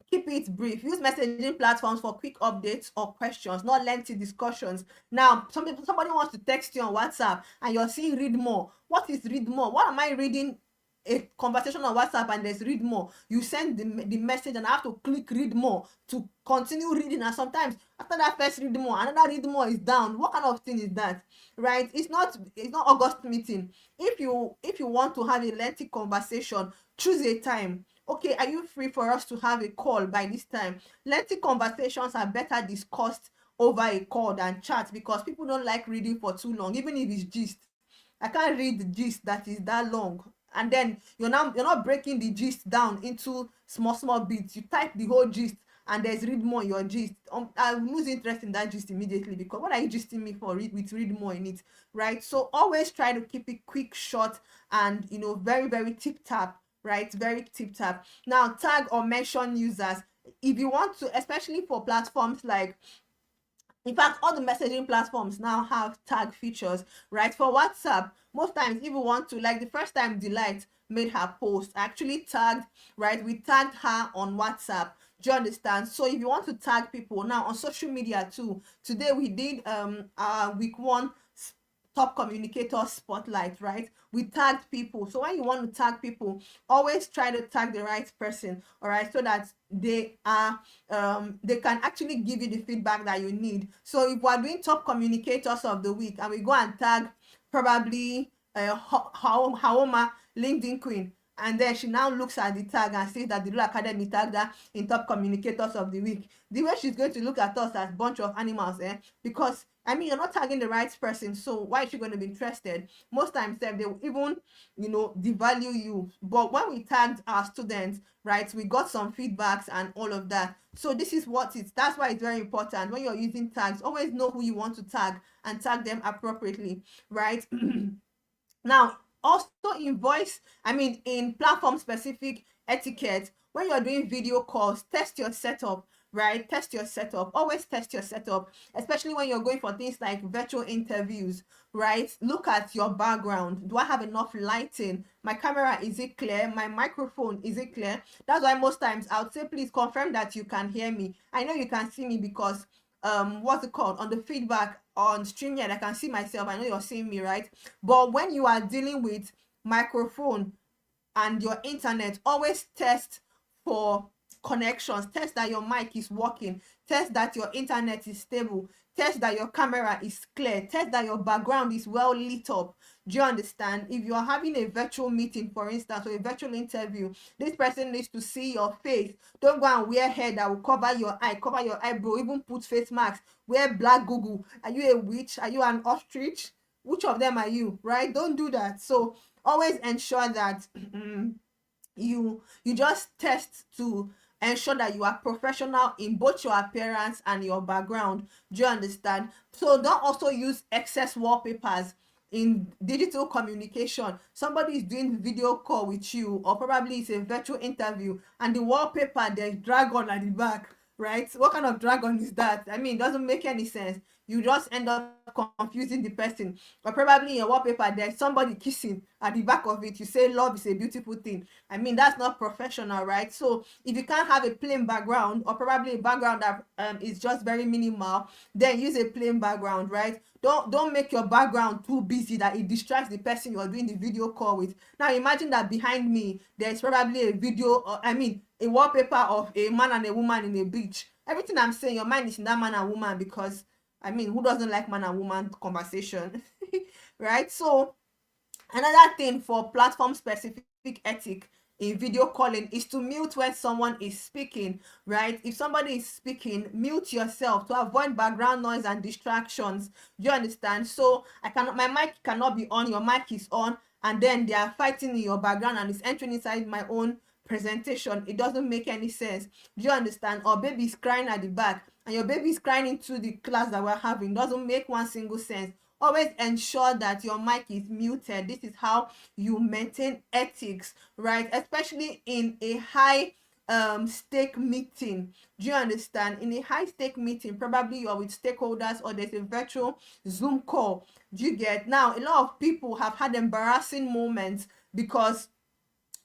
keep it brief. Use messaging platforms for quick updates or questions, not lengthy discussions. Now, somebody wants to text you on WhatsApp and you're seeing read more. What is read more? What am I reading? A conversation on WhatsApp and there's read more. You send the message and I have to click read more to continue reading, and sometimes after that first read more, another read more is down. What kind of thing is that, right? It's not August meeting. If you want to have a lengthy conversation, choose a time. Okay, are you free for us to have a call by this time? Lengthy conversations are better discussed over a call than chat, because people don't like reading for too long, even if it's gist. I can't read the gist that is that long, and then you're not breaking the gist down into small bits. You type the whole gist and there's read more in your gist. I lose interest in that gist immediately, because what are you gisting me for with read more in it, right? So always try to keep it quick, short, and very, very tip tap, right? Very tip tap. Now, tag or mention users if you want to, especially for platforms like, in fact, all the messaging platforms now have tag features, right? For WhatsApp, most times if you want to, like the first time Delight made her post, I actually tagged, right? We tagged her on WhatsApp. Do you understand? So if you want to tag people now on social media too, today we did week 1 top communicator spotlight, right? We tagged people. So when you want to tag people, always try to tag the right person, all right, so that they can actually give you the feedback that you need. So if we're doing top communicators of the week and we go and tag probably Haoma, LinkedIn queen, and then she now looks at the tag and sees that the Lulu Academy tagged her in top communicators of the week, the way she's going to look at us as bunch of animals, because you're not tagging the right person, so why is she going to be interested? Most times they will even devalue you. But when we tagged our students, right, we got some feedbacks and all of that. So this is that's why it's very important when you're using tags. Always know who you want to tag and tag them appropriately, right? Now, also in platform specific etiquette, when you're doing video calls, test your setup, right? Test your setup. Always test your setup, especially when you're going for things like virtual interviews, right? Look at your background. Do I have enough lighting? My camera, is it clear? My microphone, is it clear? That's why most times I would say, please confirm that you can hear me. I know you can see me because what's it called, on the feedback on StreamYard I can see myself. I know you're seeing me, right? But when you are dealing with microphone and your internet, always test for connections. Test that your mic is working, test that your internet is stable, test that your camera is clear, test that your background is well lit up. Do you understand? If you're having a virtual meeting, for instance, or a virtual interview, this person needs to see your face. Don't go and wear hair that will cover your eye, cover your eyebrow, even put face masks, wear black Google. Are you a witch? Are you an ostrich? Which of them are you, right? Don't do that. So always ensure that you just test to ensure that you are professional in both your appearance and your background. Do you understand? So don't also use excess wallpapers in digital communication. Somebody is doing video call with you, or probably it's a virtual interview, and the wallpaper, there's dragon at the back. right? What kind of dragon is that? I mean, it doesn't make any sense. You just end up confusing the person. Or probably in your wallpaper, there's somebody kissing at the back of it. You say love is a beautiful thing. I mean, that's not professional, right? So if you can't have a plain background, or probably a background that is just very minimal, then use a plain background, right? Don't make your background too busy that it distracts the person you're doing the video call with. Now imagine that behind me there's probably a video, or I mean a wallpaper of a man and a woman in a beach. Everything I'm saying, your mind is in that man and woman, because I mean, who doesn't like man and woman conversation? Right? So another thing for platform specific ethic in video calling is to mute when someone is speaking, right? If somebody is speaking, mute yourself to avoid background noise and distractions. Do you understand? So I cannot, my mic cannot be on, your mic is on, and then they are fighting in your background and it's entering inside my own presentation. It doesn't make any sense. Do you understand? Or baby is crying at the back and your baby is crying into the class that we're having. Doesn't make one single sense. Always ensure that your mic is muted. This is how you maintain ethics, right? Especially in a high stake meeting. Do you understand? In a high stake meeting, probably you're with stakeholders or there's a virtual Zoom call. Do you get? Now a lot of people have had embarrassing moments because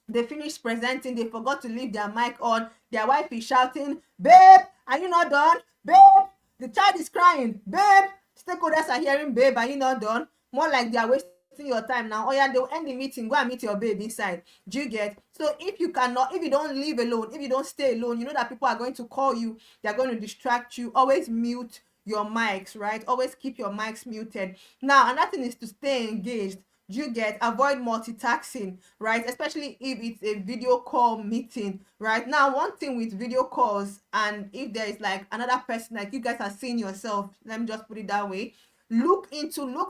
they finished presenting, they forgot to leave their mic on, their wife is shouting, babe, are you not done? Babe, the child is crying, babe, stakeholders are hearing, babe, are you not done? More like they are wasting your time now. Oh yeah, they'll end the meeting, go and meet your babe inside. Do you get? So if you cannot, if you don't leave alone, if you don't stay alone, you know that people are going to call you, they're going to distract you. Always mute your mics, right? Always keep your mics muted. Now another thing is to stay engaged. You get? Avoid multitasking, right? Especially if it's a video call meeting. Right now, one thing with video calls, and if there is like another person, like you guys are seeing yourself, let me just put it that way, look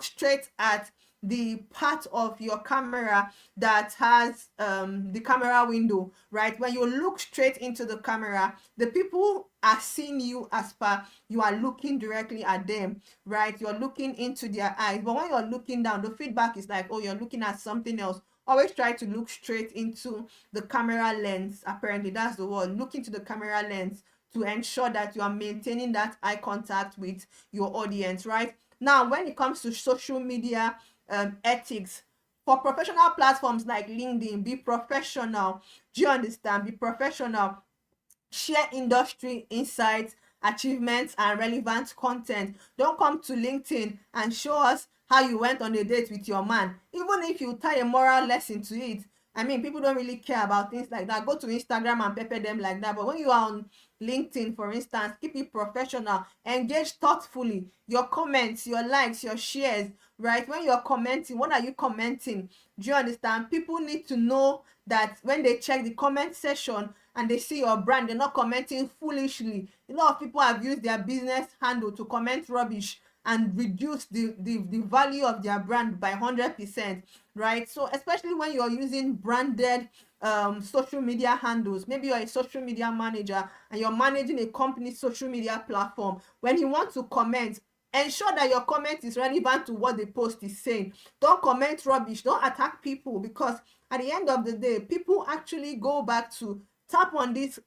straight at the part of your camera that has the camera window, right? When you look straight into the camera, the people are seeing you as per you are looking directly at them, right? You're looking into their eyes. But when you're looking down, the feedback is like, oh, you're looking at something else. Always try to look straight into the camera lens. Apparently that's the word. Look into the camera lens to ensure that you are maintaining that eye contact with your audience, right? Now when it comes to social media ethics, for professional platforms like LinkedIn, be professional. Do you understand? Be professional. Share industry insights, achievements, and relevant content. Don't come to LinkedIn and show us how you went on a date with your man, even if you tie a moral lesson to it. I mean, people don't really care about things like that. Go to Instagram and pepper them like that. But when you are on LinkedIn, for instance, keep it professional, engage thoughtfully. Your comments, your likes, your shares, right? When you're commenting, what are you commenting? Do you understand? People need to know that when they check the comment section and they see your brand, they're not commenting foolishly. A lot of people have used their business handle to comment rubbish and reduce the value of their brand by 100%, right? So especially when you're using branded social media handles, maybe you're a social media manager and you're managing a company's social media platform, when you want to comment, ensure that your comment is relevant to what the post is saying. Don't comment rubbish, don't attack people, because at the end of the day, people actually go back to tap on this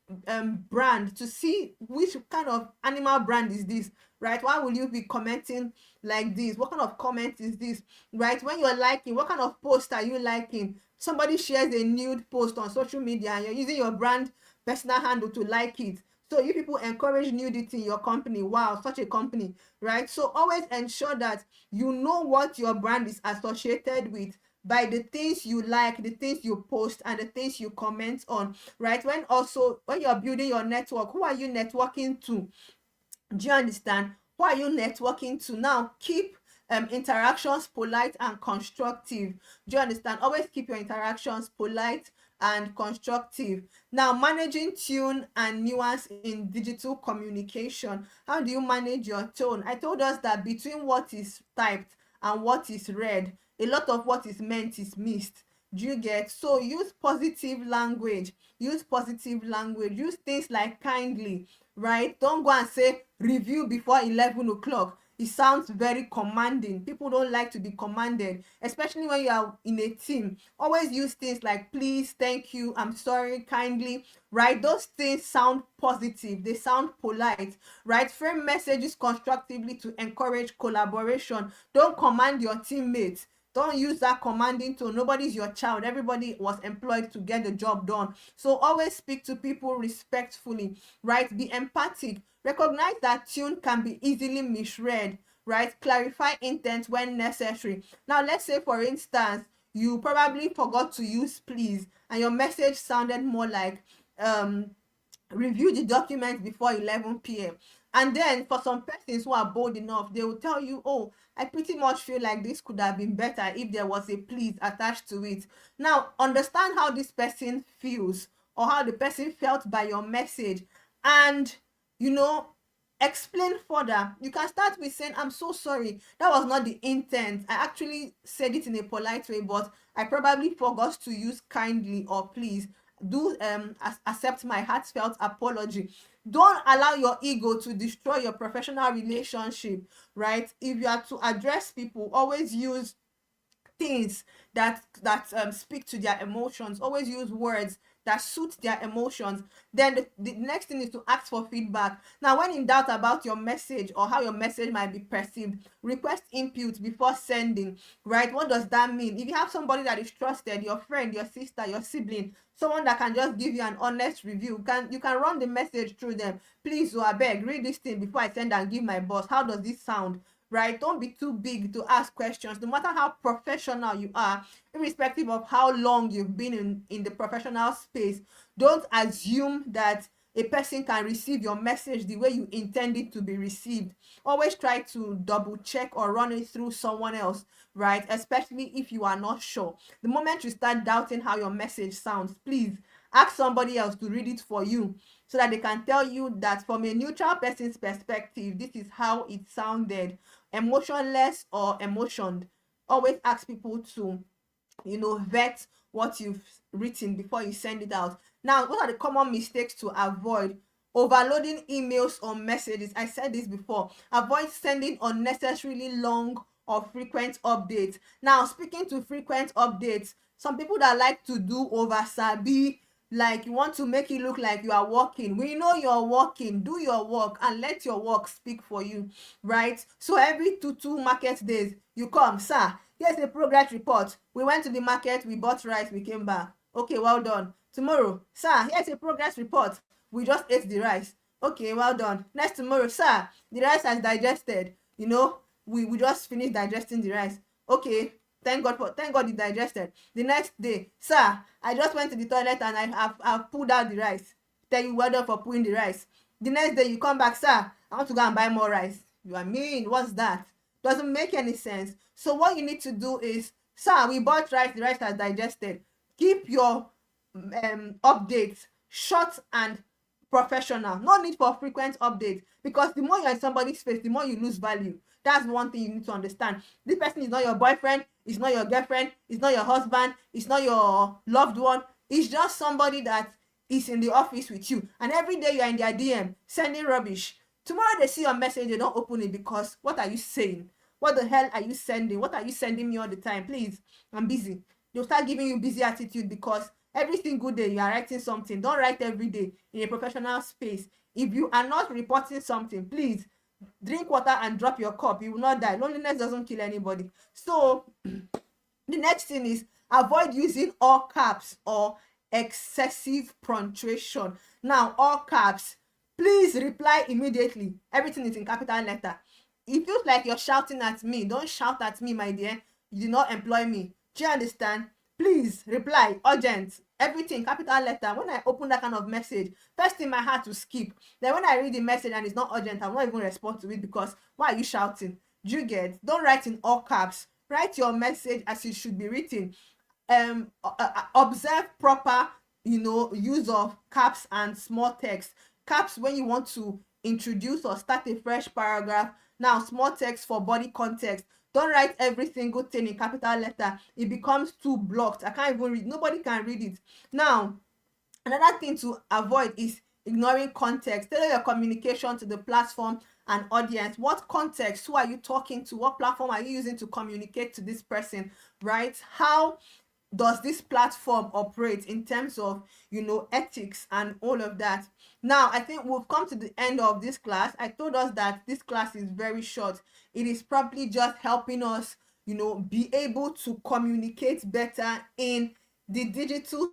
brand to see which kind of animal brand is this, right? Why will you be commenting like this? What kind of comment is this, right? When you're liking, what kind of post are you liking? Somebody shares a nude post on social media and you're using your brand personal handle to like it. So you people encourage nudity in your company. Wow, such a company, right? So always ensure that you know what your brand is associated with by the things you like, the things you post, and the things you comment on, right? When you're building your network, who are you networking to? Do you understand? Who are you networking to? Now keep interactions polite and constructive. Do you understand? Always keep your interactions polite and constructive. Now, managing tune and nuance in digital communication. How do you manage your tone? I told us that between what is typed and what is read, a lot of what is meant is missed. Do you get? So use positive language. Use positive language. Use things like kindly, right? Don't go and say review before 11 o'clock. it sounds very commanding. People don't like to be commanded, especially when you are in a team. Always use things like please, thank you, I'm sorry, kindly, right? Those things sound positive, they sound polite, right? Frame messages constructively to encourage collaboration. Don't command your teammates. Don't use that commanding tone. Nobody's your child. Everybody was employed to get the job done. So always speak to people respectfully, right? Be empathic. Recognize that tune can be easily misread, right? Clarify intent when necessary. Now, let's say, for instance, you probably forgot to use please, and your message sounded more like, um, review the document before 11 p.m. And then for some persons who are bold enough, they will tell you, oh, I pretty much feel like this could have been better if there was a please attached to it. Now, understand how this person feels, or how the person felt by your message, and, you know, explain further. You can start with saying, I'm so sorry, that was not the intent. I actually said it in a polite way, but I probably forgot to use kindly or please. Do accept my heartfelt apology. Don't allow your ego to destroy your professional relationship, right? If you are to address people, always use things that speak to their emotions. Always use words that suit their emotions. Then the next thing is to ask for feedback. Now, when in doubt about your message or how your message might be perceived, request input before sending, right? What does that mean? If you have somebody that is trusted, your friend, your sister, your sibling, someone that can just give you an honest review, you can run the message through them. Please, I beg, read this thing before I send and give my boss. How does this sound? Right? Don't be too big to ask questions. No matter how professional you are, irrespective of how long you've been in the professional space, don't assume that a person can receive your message the way you intend it to be received. Always try to double check or run it through someone else, right? Especially if you are not sure. The moment you start doubting how your message sounds, please ask somebody else to read it for you, so that they can tell you that from a neutral person's perspective, this is how it sounded, emotionless or emotioned. Always ask people to, vet what you've written before you send it out. Now, what are the common mistakes to avoid? Overloading emails or messages. I said this before. Avoid sending unnecessarily long or frequent updates. Now, speaking to frequent updates, some people that like to do over sabi, like you want to make it look like you are working. We know you're working. Do your work and let your work speak for you, right? So every two market days, you come, sir, here's a progress report. We went to the market, we bought rice, we came back. Okay, well done. Tomorrow, sir, here's a progress report. We just ate the rice. Okay, well done. Next tomorrow, sir, the rice has digested. We just finished digesting the rice. Okay, thank God it digested. The next day, sir, I just went to the toilet and I've pulled out the rice. Tell you, well done for pulling the rice. The next day you come back, sir, I want to go and buy more rice. You are mean, what's that? Doesn't make any sense. So what you need to do is, sir, we bought rice, the rice has digested. Keep your updates short and professional. No need for frequent updates, because the more you're in somebody's face, the more you lose value. That's one thing you need to understand. This person is not your boyfriend, it's not your girlfriend, it's not your husband, it's not your loved one. It's just somebody that is in the office with you, and every day you're in their DM sending rubbish. Tomorrow they see your message, they don't open it, because what are you saying? What the hell are you sending? What are you sending me all the time? Please, I'm busy. They'll start giving you busy attitude, because every single day you are writing something. Don't write every day in a professional space. If you are not reporting something, please drink water and drop your cup. You will not die. Loneliness doesn't kill anybody. So the next thing is, avoid using all caps or excessive punctuation. Now, all caps, please reply immediately. Everything is in capital letter. It feels like you're shouting at me. Don't shout at me, my dear. You did not employ me. Do you understand? Please reply, urgent. Everything capital letter. When I open that kind of message, first thing my heart will skip. Then when I read the message and it's not urgent, I will not even respond to it, because why are you shouting? Do you get? Don't write in all caps. Write your message as it should be written. Observe proper, use of caps and small text. Caps when you want to introduce or start a fresh paragraph. Now, small text for body context. Don't write every single thing in capital letter. It becomes too blocked. I can't even read. Nobody can read it. Now, another thing to avoid is ignoring context. Tailor your communication to the platform an audience? What context? Who are you talking to? What platform are you using to communicate to this person, right? How does this platform operate in terms of, ethics and all of that? Now I think we've come to the end of this class. I told us that this class is very short. It is probably just helping us, be able to communicate better in the digital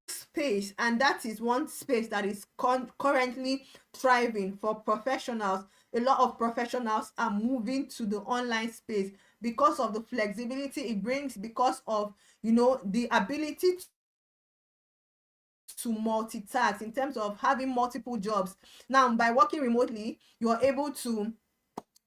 space, and that is one space that is currently thriving for professionals. A lot of professionals are moving to the online space because of the flexibility it brings, because of, the ability to multitask in terms of having multiple jobs. Now by working remotely, you are able to,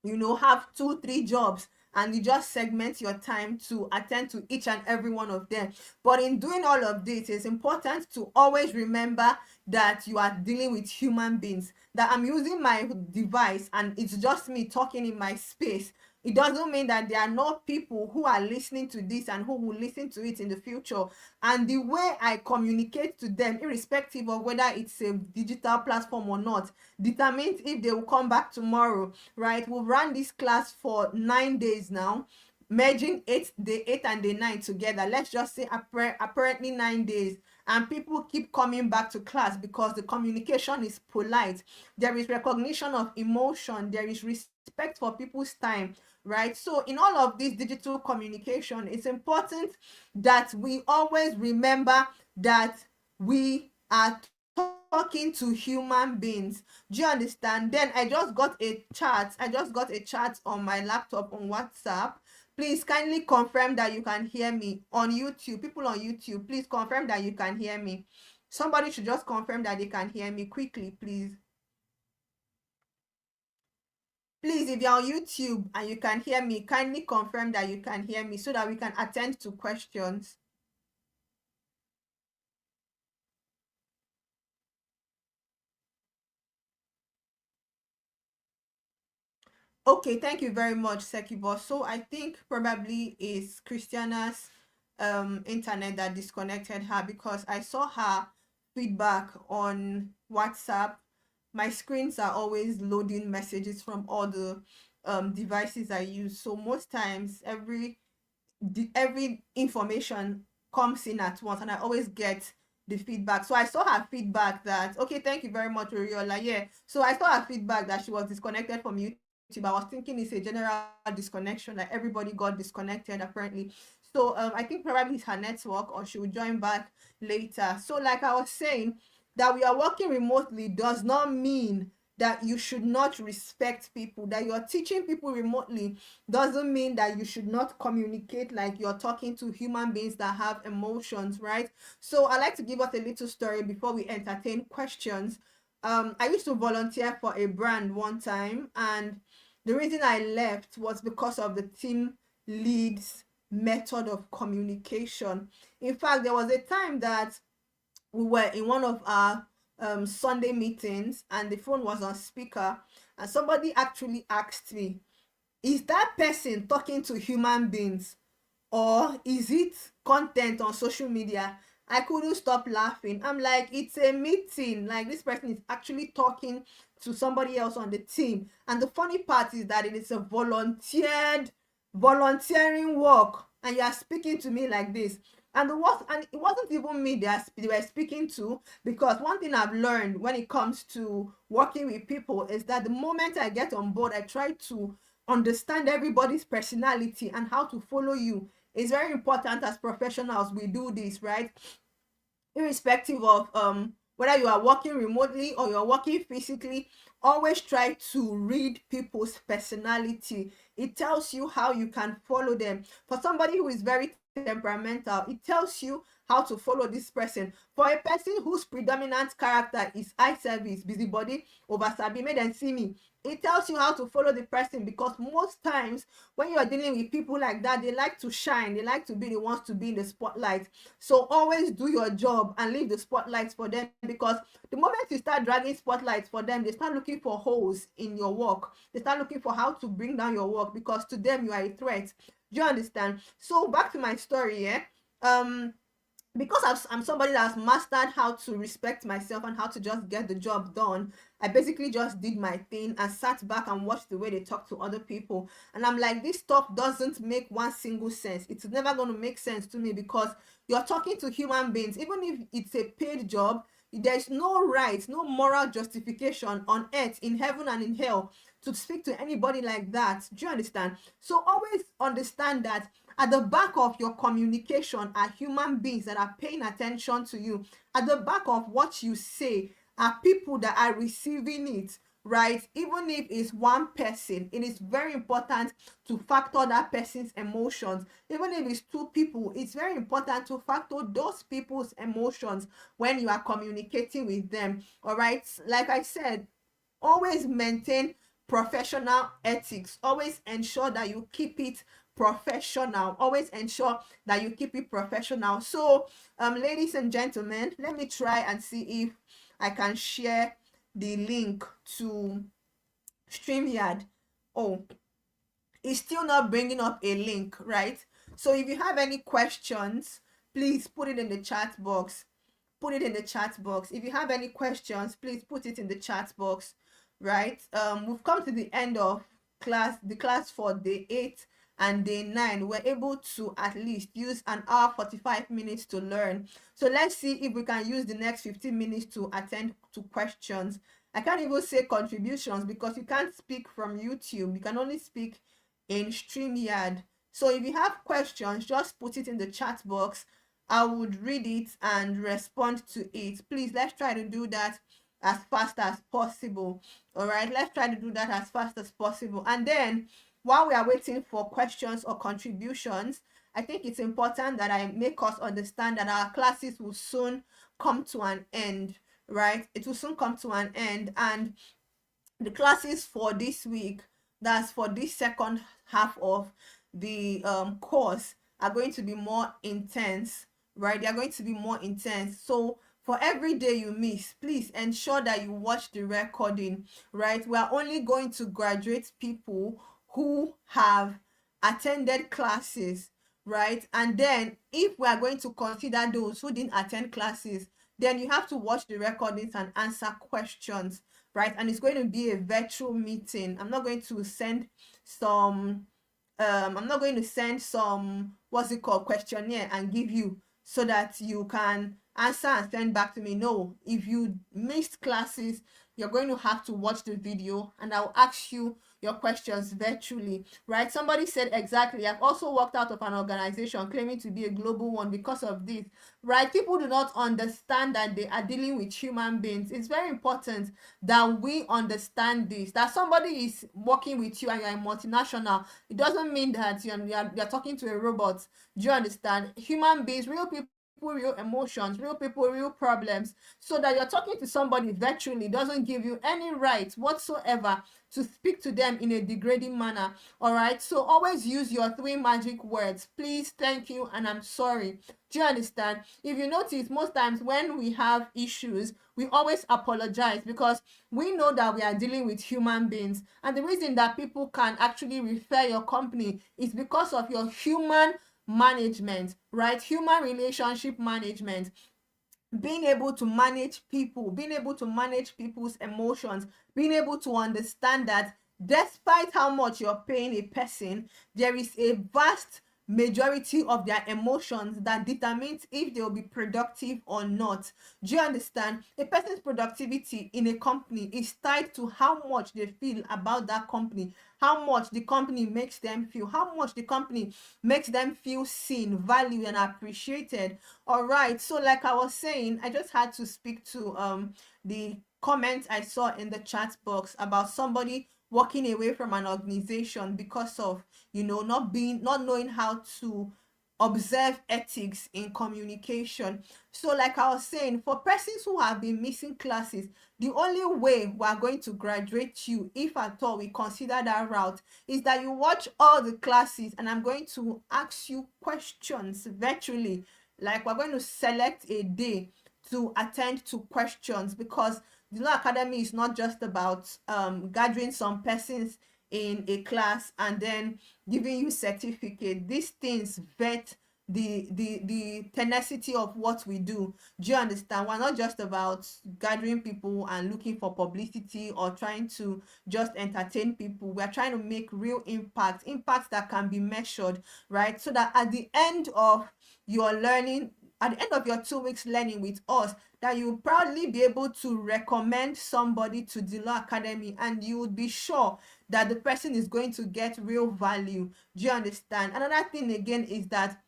have 2 3 jobs, and you just segment your time to attend to each and every one of them. But in doing all of this, it's important to always remember that you are dealing with human beings, that I'm using my device and it's just me talking in my space. It doesn't mean that there are not people who are listening to this and who will listen to it in the future. And the way I communicate to them, irrespective of whether it's a digital platform or not, determines if they will come back tomorrow, right? We've run this class for 9 days now, merging day 8 and day 9 together. Let's just say apparently 9 days, and people keep coming back to class because the communication is polite. There is recognition of emotion, there is respect for people's time, right? So in all of this digital communication, it's important that we always remember that we are talking to human beings. Do you understand? Then I just got a chat on my laptop on WhatsApp. Please kindly confirm that you can hear me on YouTube. People on YouTube, please confirm that you can hear me. Somebody should just confirm that they can hear me quickly, please. Please, if you're on YouTube and you can hear me, kindly confirm that you can hear me so that we can attend to questions. Okay, thank you very much, Sekibo. So I think probably it's Christiana's internet that disconnected her, because I saw her feedback on WhatsApp. My screens are always loading messages from all the devices I use. So most times every information comes in at once, and I always get the feedback. So I saw her feedback that, okay, thank you very much, Oriola. Yeah. So I saw her feedback that she was disconnected from YouTube. I was thinking it's a general disconnection, like everybody got disconnected apparently. So I think probably it's her network, or she will join back later. So like I was saying, that we are working remotely does not mean that you should not respect people. That you're teaching people remotely doesn't mean that you should not communicate like you're talking to human beings that have emotions, right? So I like to give us a little story before we entertain questions. I used to volunteer for a brand one time, and the reason I left was because of the team lead's method of communication. In fact, there was a time that we were in one of our Sunday meetings, and the phone was on speaker, and somebody actually asked me, is that person talking to human beings, or is it content on social media? I couldn't stop laughing. I'm like, it's a meeting. Like, this person is actually talking to somebody else on the team. And the funny part is that it is a volunteering work, and you are speaking to me like this. And it wasn't even me they were speaking to, because one thing I've learned when it comes to working with people is that the moment I get on board, I try to understand everybody's personality and how to follow you. It's very important as professionals we do this, right? Irrespective of whether you are working remotely or you're working physically, always try to read people's personality. It tells you how you can follow them. For somebody who is very temperamental, it tells you how to follow this person. For a person whose predominant character is eye service, busybody, over sabi, make them see me, it tells you how to follow the person, because most times when you are dealing with people like that, they like to shine, they like to be the ones to be in the spotlight. So always do your job and leave the spotlights for them, because the moment you start dragging spotlights for them, they start looking for holes in your work. They start looking for how to bring down your work, because to them you are a threat. Do you understand? So back to my story, yeah. because I'm somebody that's mastered how to respect myself and how to just get the job done. I basically just did my thing and sat back and watched the way they talk to other people. And I'm like, this stuff doesn't make one single sense. It's never going to make sense to me, because you're talking to human beings. Even if it's a paid job, there's no right, no moral justification on earth, in heaven and in hell, to speak to anybody like that. Do you understand? So always understand that at the back of your communication are human beings that are paying attention to you. At the back of what you say are people that are receiving it, right? Even if it's one person, it is very important to factor that person's emotions. Even if it's two people, it's very important to factor those people's emotions when you are communicating with them. All right, like I said, always maintain professional ethics. Always ensure that you keep it professional. Always ensure that you keep it professional. So ladies and gentlemen, let me try and see if I can share the link to StreamYard. Oh, it's still not bringing up a link, right? So if you have any questions, please put it in the chat box. Put it in the chat box. If you have any questions, please put it in the chat box, right? We've come to the end of the class for day 8 and day 9. We're able to at least use an hour 45 minutes to learn. So let's see if we can use the next 15 minutes to attend to questions. I can't even say contributions, because you can't speak from YouTube. You can only speak in StreamYard. So if you have questions, just put it in the chat box. I would read it and respond to it. Please, let's try to do that as fast as possible. All right, let's try to do that as fast as possible. And then while we are waiting for questions or contributions, I think it's important that I make us understand that our classes will soon come to an end, right? It will soon come to an end. And the classes for this week, that's for this second half of the course, are going to be more intense, right? They are going to be more intense. So for every day you miss, please ensure that you watch the recording, right? We are only going to graduate people who have attended classes, right? And then if we are going to consider those who didn't attend classes, then you have to watch the recordings and answer questions, right? And it's going to be a virtual meeting. I'm not going to send some what's it called, questionnaire and give you so that you can answer and send back to me. No, if you missed classes, you're going to have to watch the video and I'll ask you your questions virtually, right? Somebody said exactly. I've also walked out of an organization claiming to be a global one because of this, right? People do not understand that they are dealing with human beings. It's very important that we understand this, that somebody is working with you and you're a multinational. It doesn't mean that you're talking to a robot. Do you understand? Human beings, real people, real emotions, real people, real problems. So that you're talking to somebody virtually doesn't give you any right whatsoever to speak to them in a degrading manner. All right, so always use your 3 magic words: please, thank you, and I'm sorry. Do you understand? If you notice, most times when we have issues, we always apologize, because we know that we are dealing with human beings, and the reason that people can actually refer your company is because of your human management, right? Human relationship management, being able to manage people, being able to manage people's emotions, being able to understand that despite how much you're paying a person, there is a vast majority of their emotions that determines if they'll be productive or not. Do you understand? A person's productivity in a company is tied to how much they feel about that company, how much the company makes them feel, how much the company makes them feel seen, valued, and appreciated. All right, so like I was saying, I just had to speak to the comment I saw in the chat box about somebody walking away from an organization because of, not knowing how to observe ethics in communication. So like I was saying, for persons who have been missing classes, the only way we are going to graduate you, if at all we consider that route, is that you watch all the classes and I'm going to ask you questions virtually. Like, we're going to select a day to attend to questions, because the Law Academy is not just about gathering some persons in a class and then giving you certificate. These things vet the tenacity of what we do. Do you understand? We're not just about gathering people and looking for publicity or trying to just entertain people. We're trying to make real impact that can be measured, right? So that at the end of your learning, at the end of your 2 weeks learning with us, that you will proudly be able to recommend somebody to the law academy, and you would be sure that the person is going to get real value. Do you understand? Another thing again is that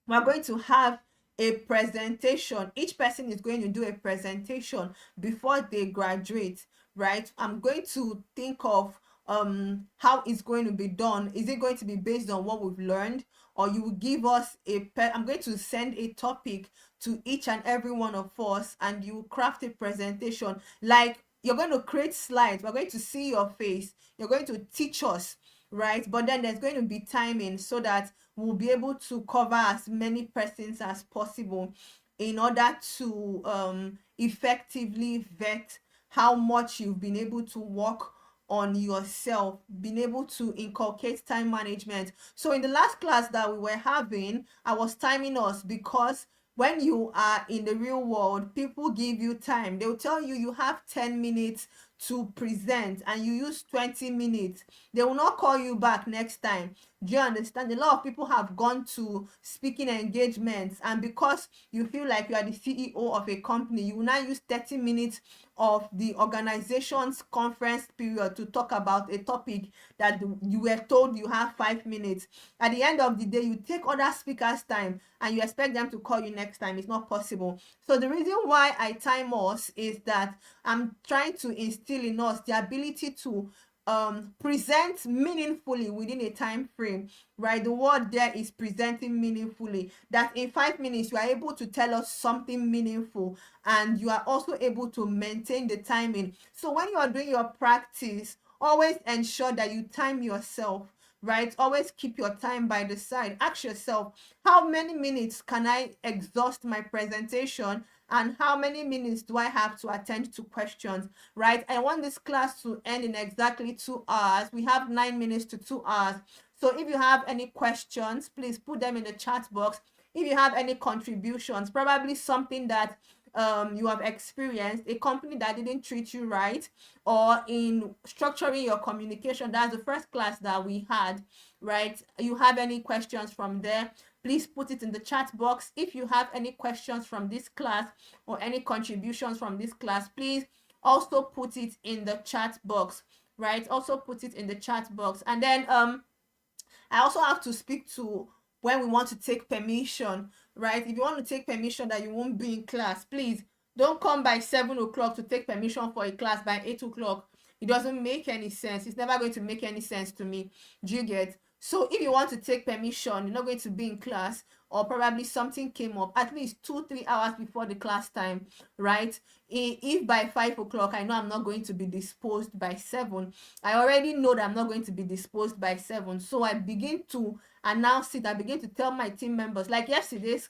we're going to have a presentation. Each person is going to do a presentation before they graduate, right? I'm going to think of how it's going to be done. Is it going to be based on what we've learned, or you will give us I'm going to send a topic to each and every one of us, and you craft a presentation. Like, you're going to create slides, we're going to see your face, you're going to teach us, right? But then there's going to be timing so that we'll be able to cover as many persons as possible in order to effectively vet how much you've been able to work on yourself, being able to inculcate time management. So in the last class that we were having, I was timing us because when you are in the real world, people give you time. They'll tell you you have 10 minutes to present and you use 20 minutes. They will not call you back next time. Do you understand? A lot of people have gone to speaking engagements, and because you feel like you are the CEO of a company, you will now use 30 minutes of the organization's conference period to talk about a topic that you were told you have 5 minutes. At the end of the day, you take other speakers' time and you expect them to call you next time. It's not possible. So the reason why I time us is that I'm trying to instill in us the ability to present meaningfully within a time frame, right? The word there is presenting meaningfully, that in 5 minutes you are able to tell us something meaningful, and you are also able to maintain the timing. So when you are doing your practice, always ensure that you time yourself, right? Always keep your time by the side. Ask yourself, how many minutes can I exhaust my presentation, and how many minutes do I have to attend to questions, right? I want this class to end in exactly 2 hours. We have 9 minutes to 2 hours. So if you have any questions, please put them in the chat box. If you have any contributions, probably something that you have experienced, a company that didn't treat you right, or in structuring your communication, that's the first class that we had, right? You have any questions from there, please put it in the chat box. If you have any questions from this class or any contributions from this class, please also put it in the chat box, right? Also put it in the chat box. And then I also have to speak to when we want to take permission, right? If you want to take permission that you won't be in class, please don't come by 7 o'clock to take permission for a class by 8 o'clock. It doesn't make any sense. It's never going to make any sense to me. Do you get? So if you want to take permission, you're not going to be in class, or probably something came up at least 2-3 hours before the class time, right? If by 5 o'clock I know I'm not going to be disposed by 7, I already know that I'm not going to be disposed by 7. So I begin to announce it. I begin to tell my team members, like yesterday's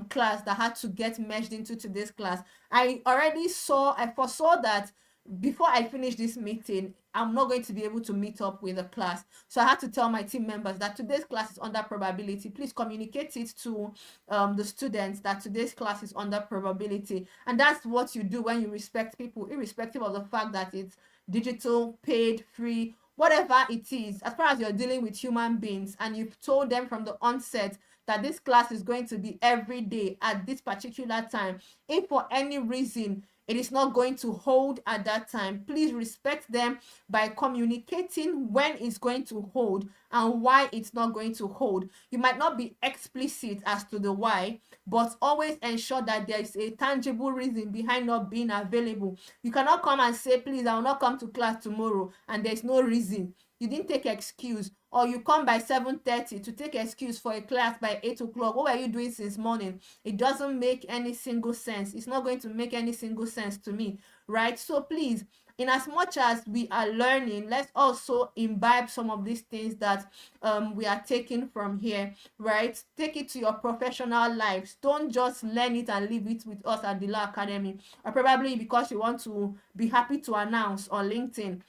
class that had to get merged into today's class. I foresaw that before I finish this meeting, I'm not going to be able to meet up with the class. So I had to tell my team members that today's class is under probability. Please communicate it to the students that today's class is under probability. And that's what you do when you respect people, irrespective of the fact that it's digital, paid, free, whatever it is. As far as you're dealing with human beings and you've told them from the onset that this class is going to be every day at this particular time, if for any reason it is not going to hold at that time, please respect them by communicating when it's going to hold and why it's not going to hold. You might not be explicit as to the why, but always ensure that there is a tangible reason behind not being available. You cannot come and say, please, I will not come to class tomorrow, and there's no reason. You didn't take excuse, or you come by 7:30 to take excuse for a class by 8 o'clock. What were you doing since morning? It doesn't make any single sense. It's not going to make any single sense to me, right? So please, in as much as we are learning, let's also imbibe some of these things that we are taking from here, right? Take it to your professional lives. Don't just learn it and leave it with us at the Law Academy, or probably because you want to be happy to announce on LinkedIn.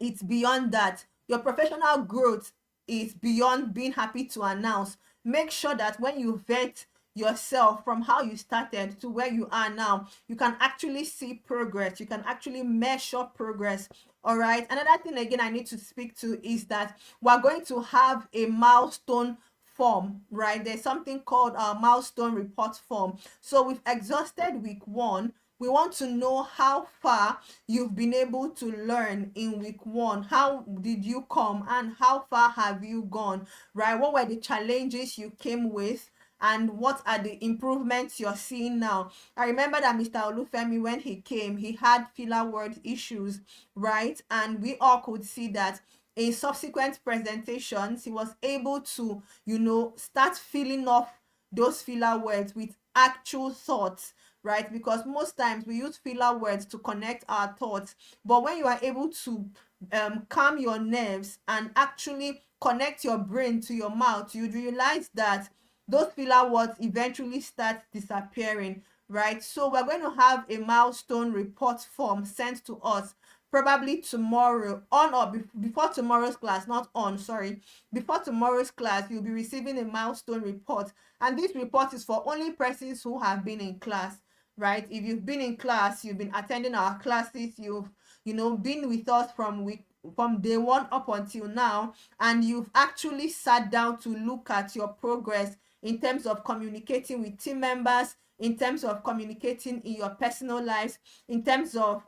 It's beyond that. Your professional growth is beyond being happy to announce. make sure that when you vet yourself from how you started to where you are now, you can actually see progress, you can actually measure progress. All right, another thing again I need to speak to is that we're going to have a milestone form, right? There's something called a milestone report form. So we've exhausted week 1. We want to know how far you've been able to learn in week 1. How did you come and how far have you gone, right? What were the challenges you came with, and what are the improvements you're seeing now? I remember that Mr. Olufemi, when he came, he had filler word issues, right? And we all could see that in subsequent presentations he was able to, start filling off those filler words with actual thoughts, right? Because most times we use filler words to connect our thoughts, but when you are able to calm your nerves and actually connect your brain to your mouth, you realize that those filler words eventually start disappearing, right? So we're going to have a milestone report form sent to us probably tomorrow, on or before tomorrow's class, not on, sorry. Before tomorrow's class, you'll be receiving a milestone report. And this report is for only persons who have been in class, right? If you've been in class, you've been attending our classes, you've, been with us from day 1 up until now, and you've actually sat down to look at your progress in terms of communicating with team members, in terms of communicating in your personal lives, in terms of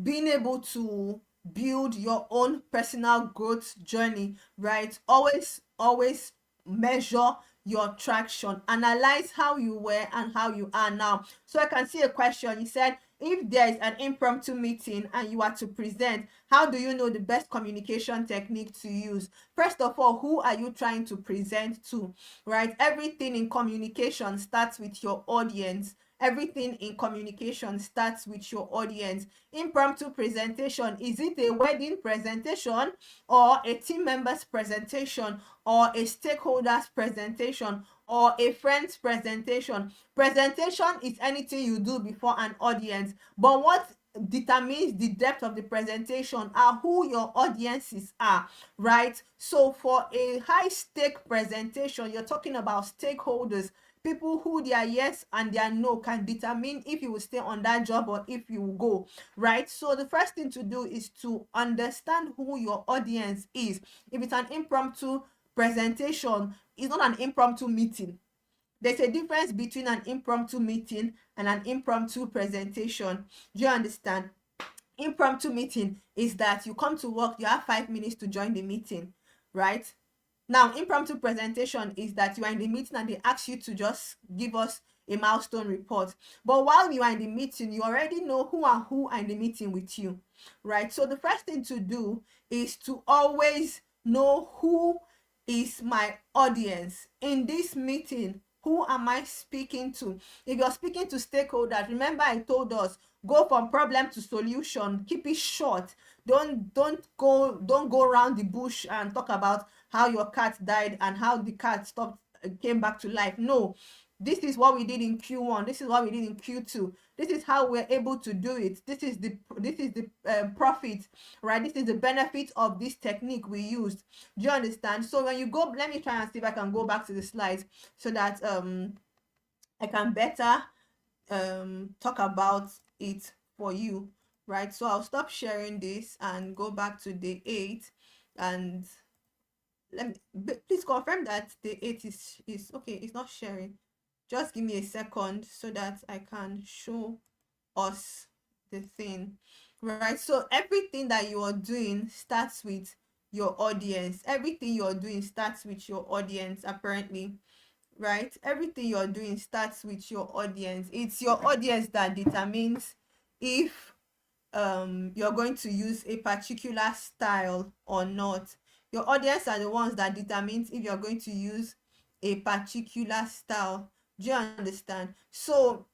being able to build your own personal growth journey, right? Always measure your traction, analyze how you were and how you are now. So I can see a question. You said, if there is an impromptu meeting and you are to present, how do you know the best communication technique to use? First of all, who are you trying to present to, right? Everything in communication starts with your audience. Everything in communication starts with your audience. Impromptu presentation, is it a wedding presentation or a team member's presentation or a stakeholder's presentation or a friend's presentation? Presentation is anything you do before an audience, but what determines the depth of the presentation are who your audiences are, right? So for a high stake presentation, you're talking about stakeholders, people who their yes and their no can determine if you will stay on that job or if you will go, right? So the first thing to do is to understand who your audience is. If it's an impromptu presentation, it's not an impromptu meeting. There's a difference between an impromptu meeting and an impromptu presentation. Do you understand? Impromptu meeting is that you come to work, you have 5 minutes to join the meeting, right? Now, impromptu presentation is that you are in the meeting and they ask you to just give us a milestone report. But while you are in the meeting, you already know who are in the meeting with you, right? So the first thing to do is to always know who is my audience in this meeting. Who am I speaking to? If you're speaking to stakeholders, remember I told us, go from problem to solution. Keep it short. Don't go around the bush and talk about how your cat died and how the cat came back to life. No, this is what we did in Q1. This is what we did in Q2. This is how we're able to do it. This is the profit, right? This is the benefit of this technique we used. Do you understand? So when you go, let me try and see if I can go back to the slides so that I can better talk about it for you, right? So I'll stop sharing this and go back to day 8, and please confirm that day 8 is okay. It's not sharing. Just give me a second so that I can show us the thing, right? So everything that you are doing starts with your audience. Everything you're doing starts with your audience, apparently, right? Everything you're doing starts with your audience. It's your audience that determines if you're going to use a particular style or not. Your audience are the ones that determines if you're going to use a particular style. Do you understand? So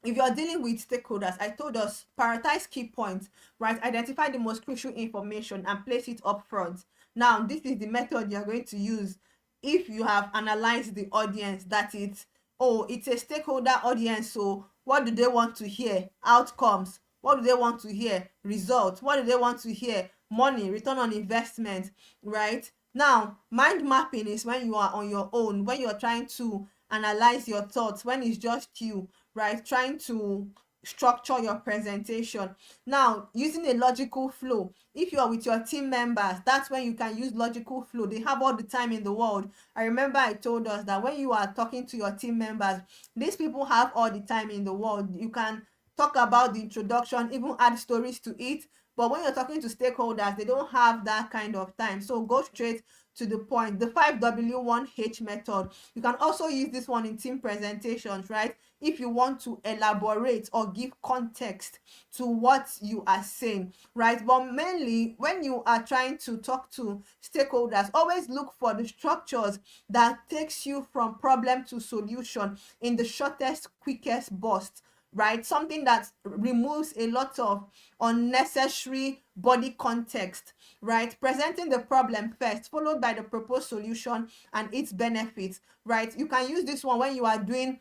if you're dealing with stakeholders, I told us prioritize key points, right? Identify the most crucial information and place it up front. Now, this is the method you're going to use if you have analyzed the audience, that it's a stakeholder audience. So what do they want to hear? Outcomes. What do they want to hear? Results. What do they want to hear? Money, return on investment, right? Now, mind mapping is when you are on your own, when you're trying to analyze your thoughts, when it's just you, right? Trying to structure your presentation. Now, using a logical flow. If you are with your team members, that's when you can use logical flow. They have all the time in the world. I remember I told us that when you are talking to your team members, these people have all the time in the world. You can talk about the introduction, even add stories to it. But when you're talking to stakeholders, they don't have that kind of time. So go straight to the point. The 5W1H method. You can also use this one in team presentations, right? If you want to elaborate or give context to what you are saying, right? But mainly when you are trying to talk to stakeholders, always look for the structures that takes you from problem to solution in the shortest, quickest burst, right? Something that removes a lot of unnecessary body context, right? Presenting the problem first, followed by the proposed solution and its benefits, right? You can use this one when you are doing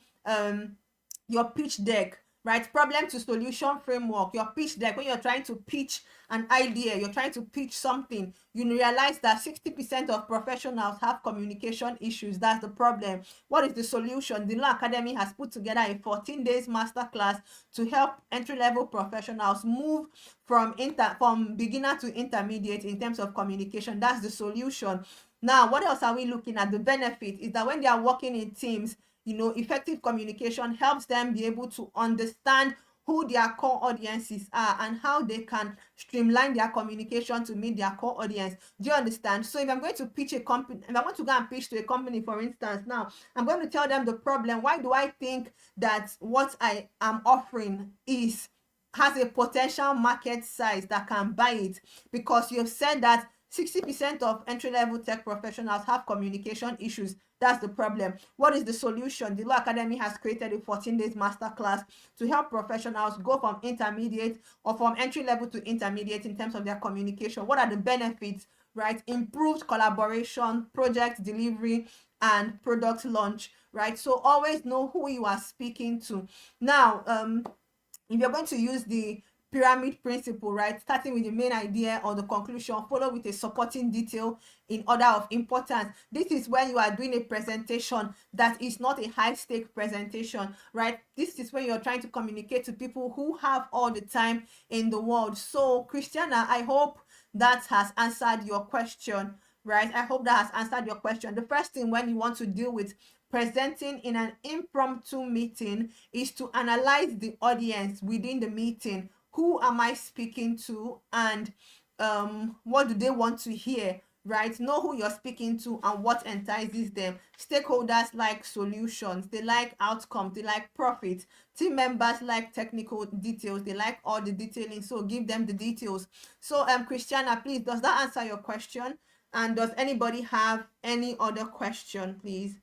your pitch deck, right? Problem to solution framework, your pitch deck. When you're trying to pitch an idea, you're trying to pitch something, you realize that 60% of professionals have communication issues. That's the problem. What is the solution? The Law Academy has put together a 14 days masterclass to help entry-level professionals move from beginner to intermediate in terms of communication. That's the solution. Now, what else are we looking at? The benefit is that when they are working in teams, effective communication helps them be able to understand who their core audiences are and how they can streamline their communication to meet their core audience. Do you understand? So if I'm going to pitch a company, if I want to go and pitch to a company, for instance, now I'm going to tell them the problem. Why do I think that what I am offering has a potential market size that can buy it? Because you've said that 60% of entry-level tech professionals have communication issues. That's the problem. What is the solution? The Law Academy has created a 14 days masterclass to help professionals go from intermediate or from entry level to intermediate in terms of their communication. What are the benefits, right? Improved collaboration, project delivery, and product launch, right? So always know who you are speaking to. Now, if you're going to use the pyramid principle, right, starting with the main idea or the conclusion, follow with a supporting detail in order of importance. This is when you are doing a presentation that is not a high stake presentation, right? This is when you're trying to communicate to people who have all the time in the world. So Christiana, I hope that has answered your question, right? I hope that has answered your question. The first thing when you want to deal with presenting in an impromptu meeting is to analyze the audience within the meeting. Who am I speaking to, and what do they want to hear, right? Know who you're speaking to and what entices them. Stakeholders like solutions, they like outcomes, they like profit. Team members like technical details, they like all the detailing, so give them the details. So Christiana, please, does that answer your question? And does anybody have any other question, please?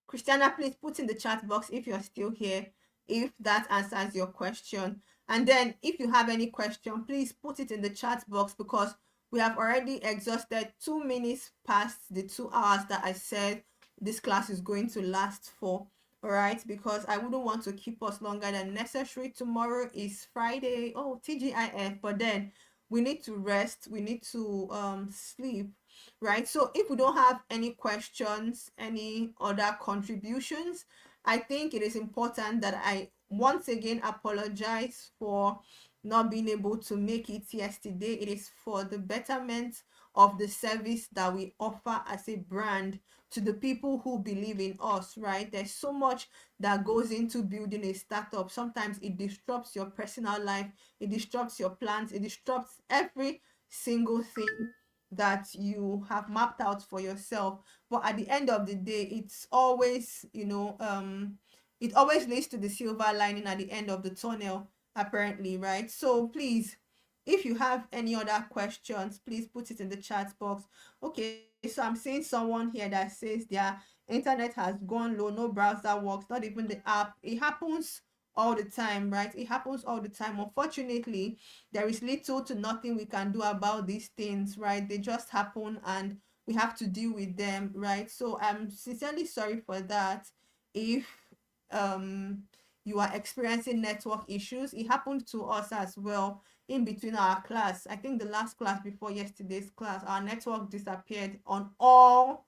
Christiana, please put in the chat box if you're still here, if that answers your question. And then if you have any question, please put it in the chat box, because we have already exhausted 2 minutes past the 2 hours that I said this class is going to last for. All right, because I wouldn't want to keep us longer than necessary. Tomorrow is Friday. Oh, TGIF, but then we need to rest, we need to sleep, right? So if we don't have any questions, any other contributions, I think it is important that I once again apologize for not being able to make it yesterday. It is for the betterment of the service that we offer as a brand to the people who believe in us, right? There's so much that goes into building a startup. Sometimes it disrupts your personal life, it disrupts your plans, it disrupts every single thing that you have mapped out for yourself. But at the end of the day, it's always, it always leads to the silver lining at the end of the tunnel, apparently, right? So please, if you have any other questions, please put it in the chat box. Okay, so I'm seeing someone here that says their internet has gone low, no browser works, not even the app. It happens all the time, right? It happens all the time. Unfortunately, there is little to nothing we can do about these things, right? They just happen and we have to deal with them, right? So I'm sincerely sorry for that. If you are experiencing network issues, it happened to us as well in between our class. I think the last class before yesterday's class, our network disappeared on all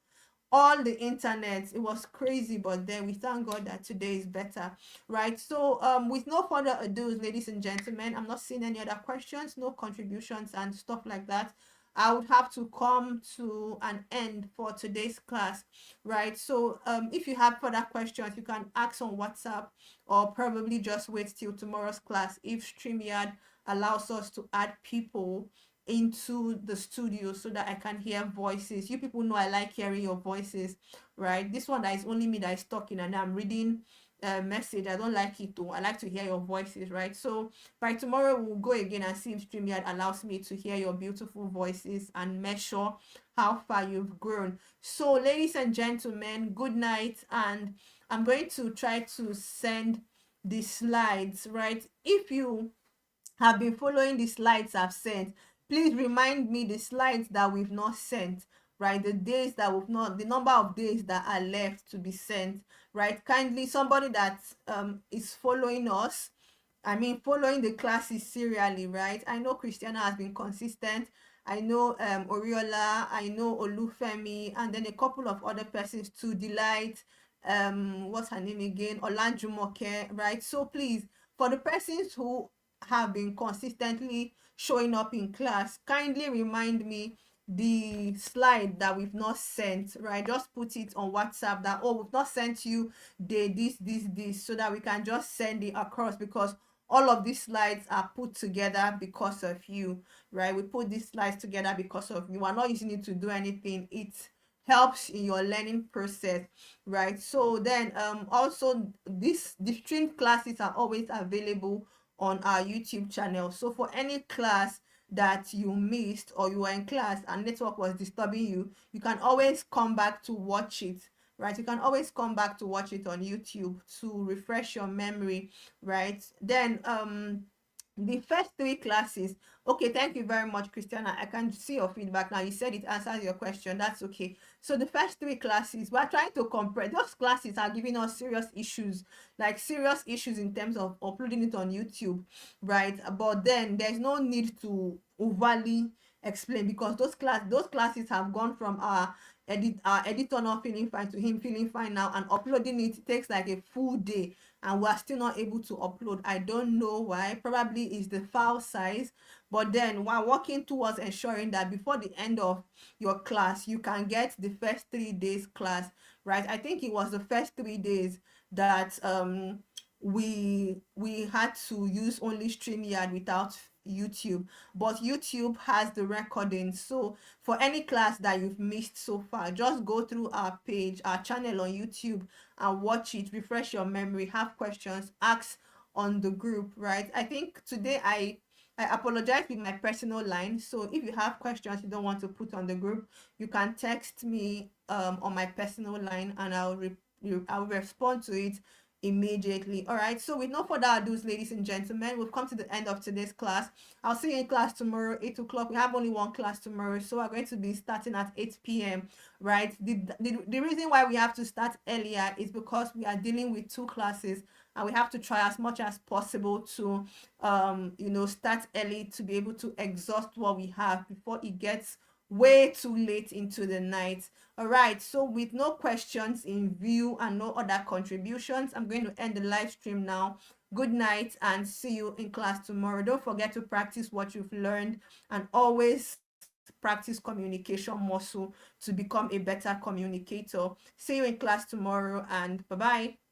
the internet. It was crazy, but then we thank God that today is better, right? So with no further ado, ladies and gentlemen, I'm not seeing any other questions, no contributions and stuff like that. I would have to come to an end for today's class, right? So if you have further questions, you can ask on WhatsApp, or probably just wait till tomorrow's class if StreamYard allows us to add people into the studio so that I can hear voices. You people know I like hearing your voices, right? This one that is only me that is talking and I'm reading a message. I don't like it though. I like to hear your voices, right? So by tomorrow we'll go again and see if StreamYard allows me to hear your beautiful voices and measure how far you've grown. So ladies and gentlemen, good night, and I'm going to try to send the slides, right? If you have been following the slides I've sent, please remind me the slides that we've not sent, right? The days that we've not, the number of days that are left to be sent, right? Kindly, somebody that is following us, I mean, following the classes serially, right? I know Christiana has been consistent. I know Oriola, I know Olufemi, and then a couple of other persons too. Delight, what's her name again? Olanjumoke, right? So please, for the persons who have been consistently showing up in class, kindly remind me the slide that we've not sent, right? Just put it on WhatsApp that, oh, we've not sent you the this, so that we can just send it across, because all of these slides are put together because of you, right? We put these slides together because of you. We're not using it to do anything. It helps in your learning process, right? So then also the streamed classes are always available on our YouTube channel. So for any class that you missed, or you were in class and network was disturbing you, you can always come back to watch it, right? You can always come back to watch it on YouTube to refresh your memory, right? Then the first three classes, okay, thank you very much, Christiana. I can see your feedback now. You said it answers your question. That's okay. So the first three classes, we're trying to compress. Those classes are giving us serious issues, like serious issues in terms of uploading it on YouTube, right? But then there's no need to overly explain, because those classes have gone from our editor not feeling fine to him feeling fine now, and uploading it takes like a full day, and we're still not able to upload. I don't know why. Probably is the file size. But then we're working towards ensuring that before the end of your class, you can get the first 3 days class, right? I think it was the first 3 days that we had to use only StreamYard without YouTube, but YouTube has the recording. So for any class that you've missed so far, just go through our page, our channel on YouTube, and watch it, refresh your memory, have questions, ask on the group, right? I think today I apologize with my personal line. So if you have questions you don't want to put on the group, you can text me on my personal line, and I'll respond to it immediately. All right, so with no further ado, ladies and gentlemen, we've come to the end of today's class. I'll see you in class tomorrow, 8 o'clock. We have only one class tomorrow, so we're going to be starting at 8 p.m. right? The reason why we have to start earlier is because we are dealing with 2 classes, and we have to try as much as possible to start early to be able to exhaust what we have before it gets way too late into the night. All right, so with no questions in view and no other contributions, I'm going to end the live stream now. Good night, and see you in class tomorrow. Don't forget to practice what you've learned, and always practice communication muscle to become a better communicator. See you in class tomorrow, and bye bye.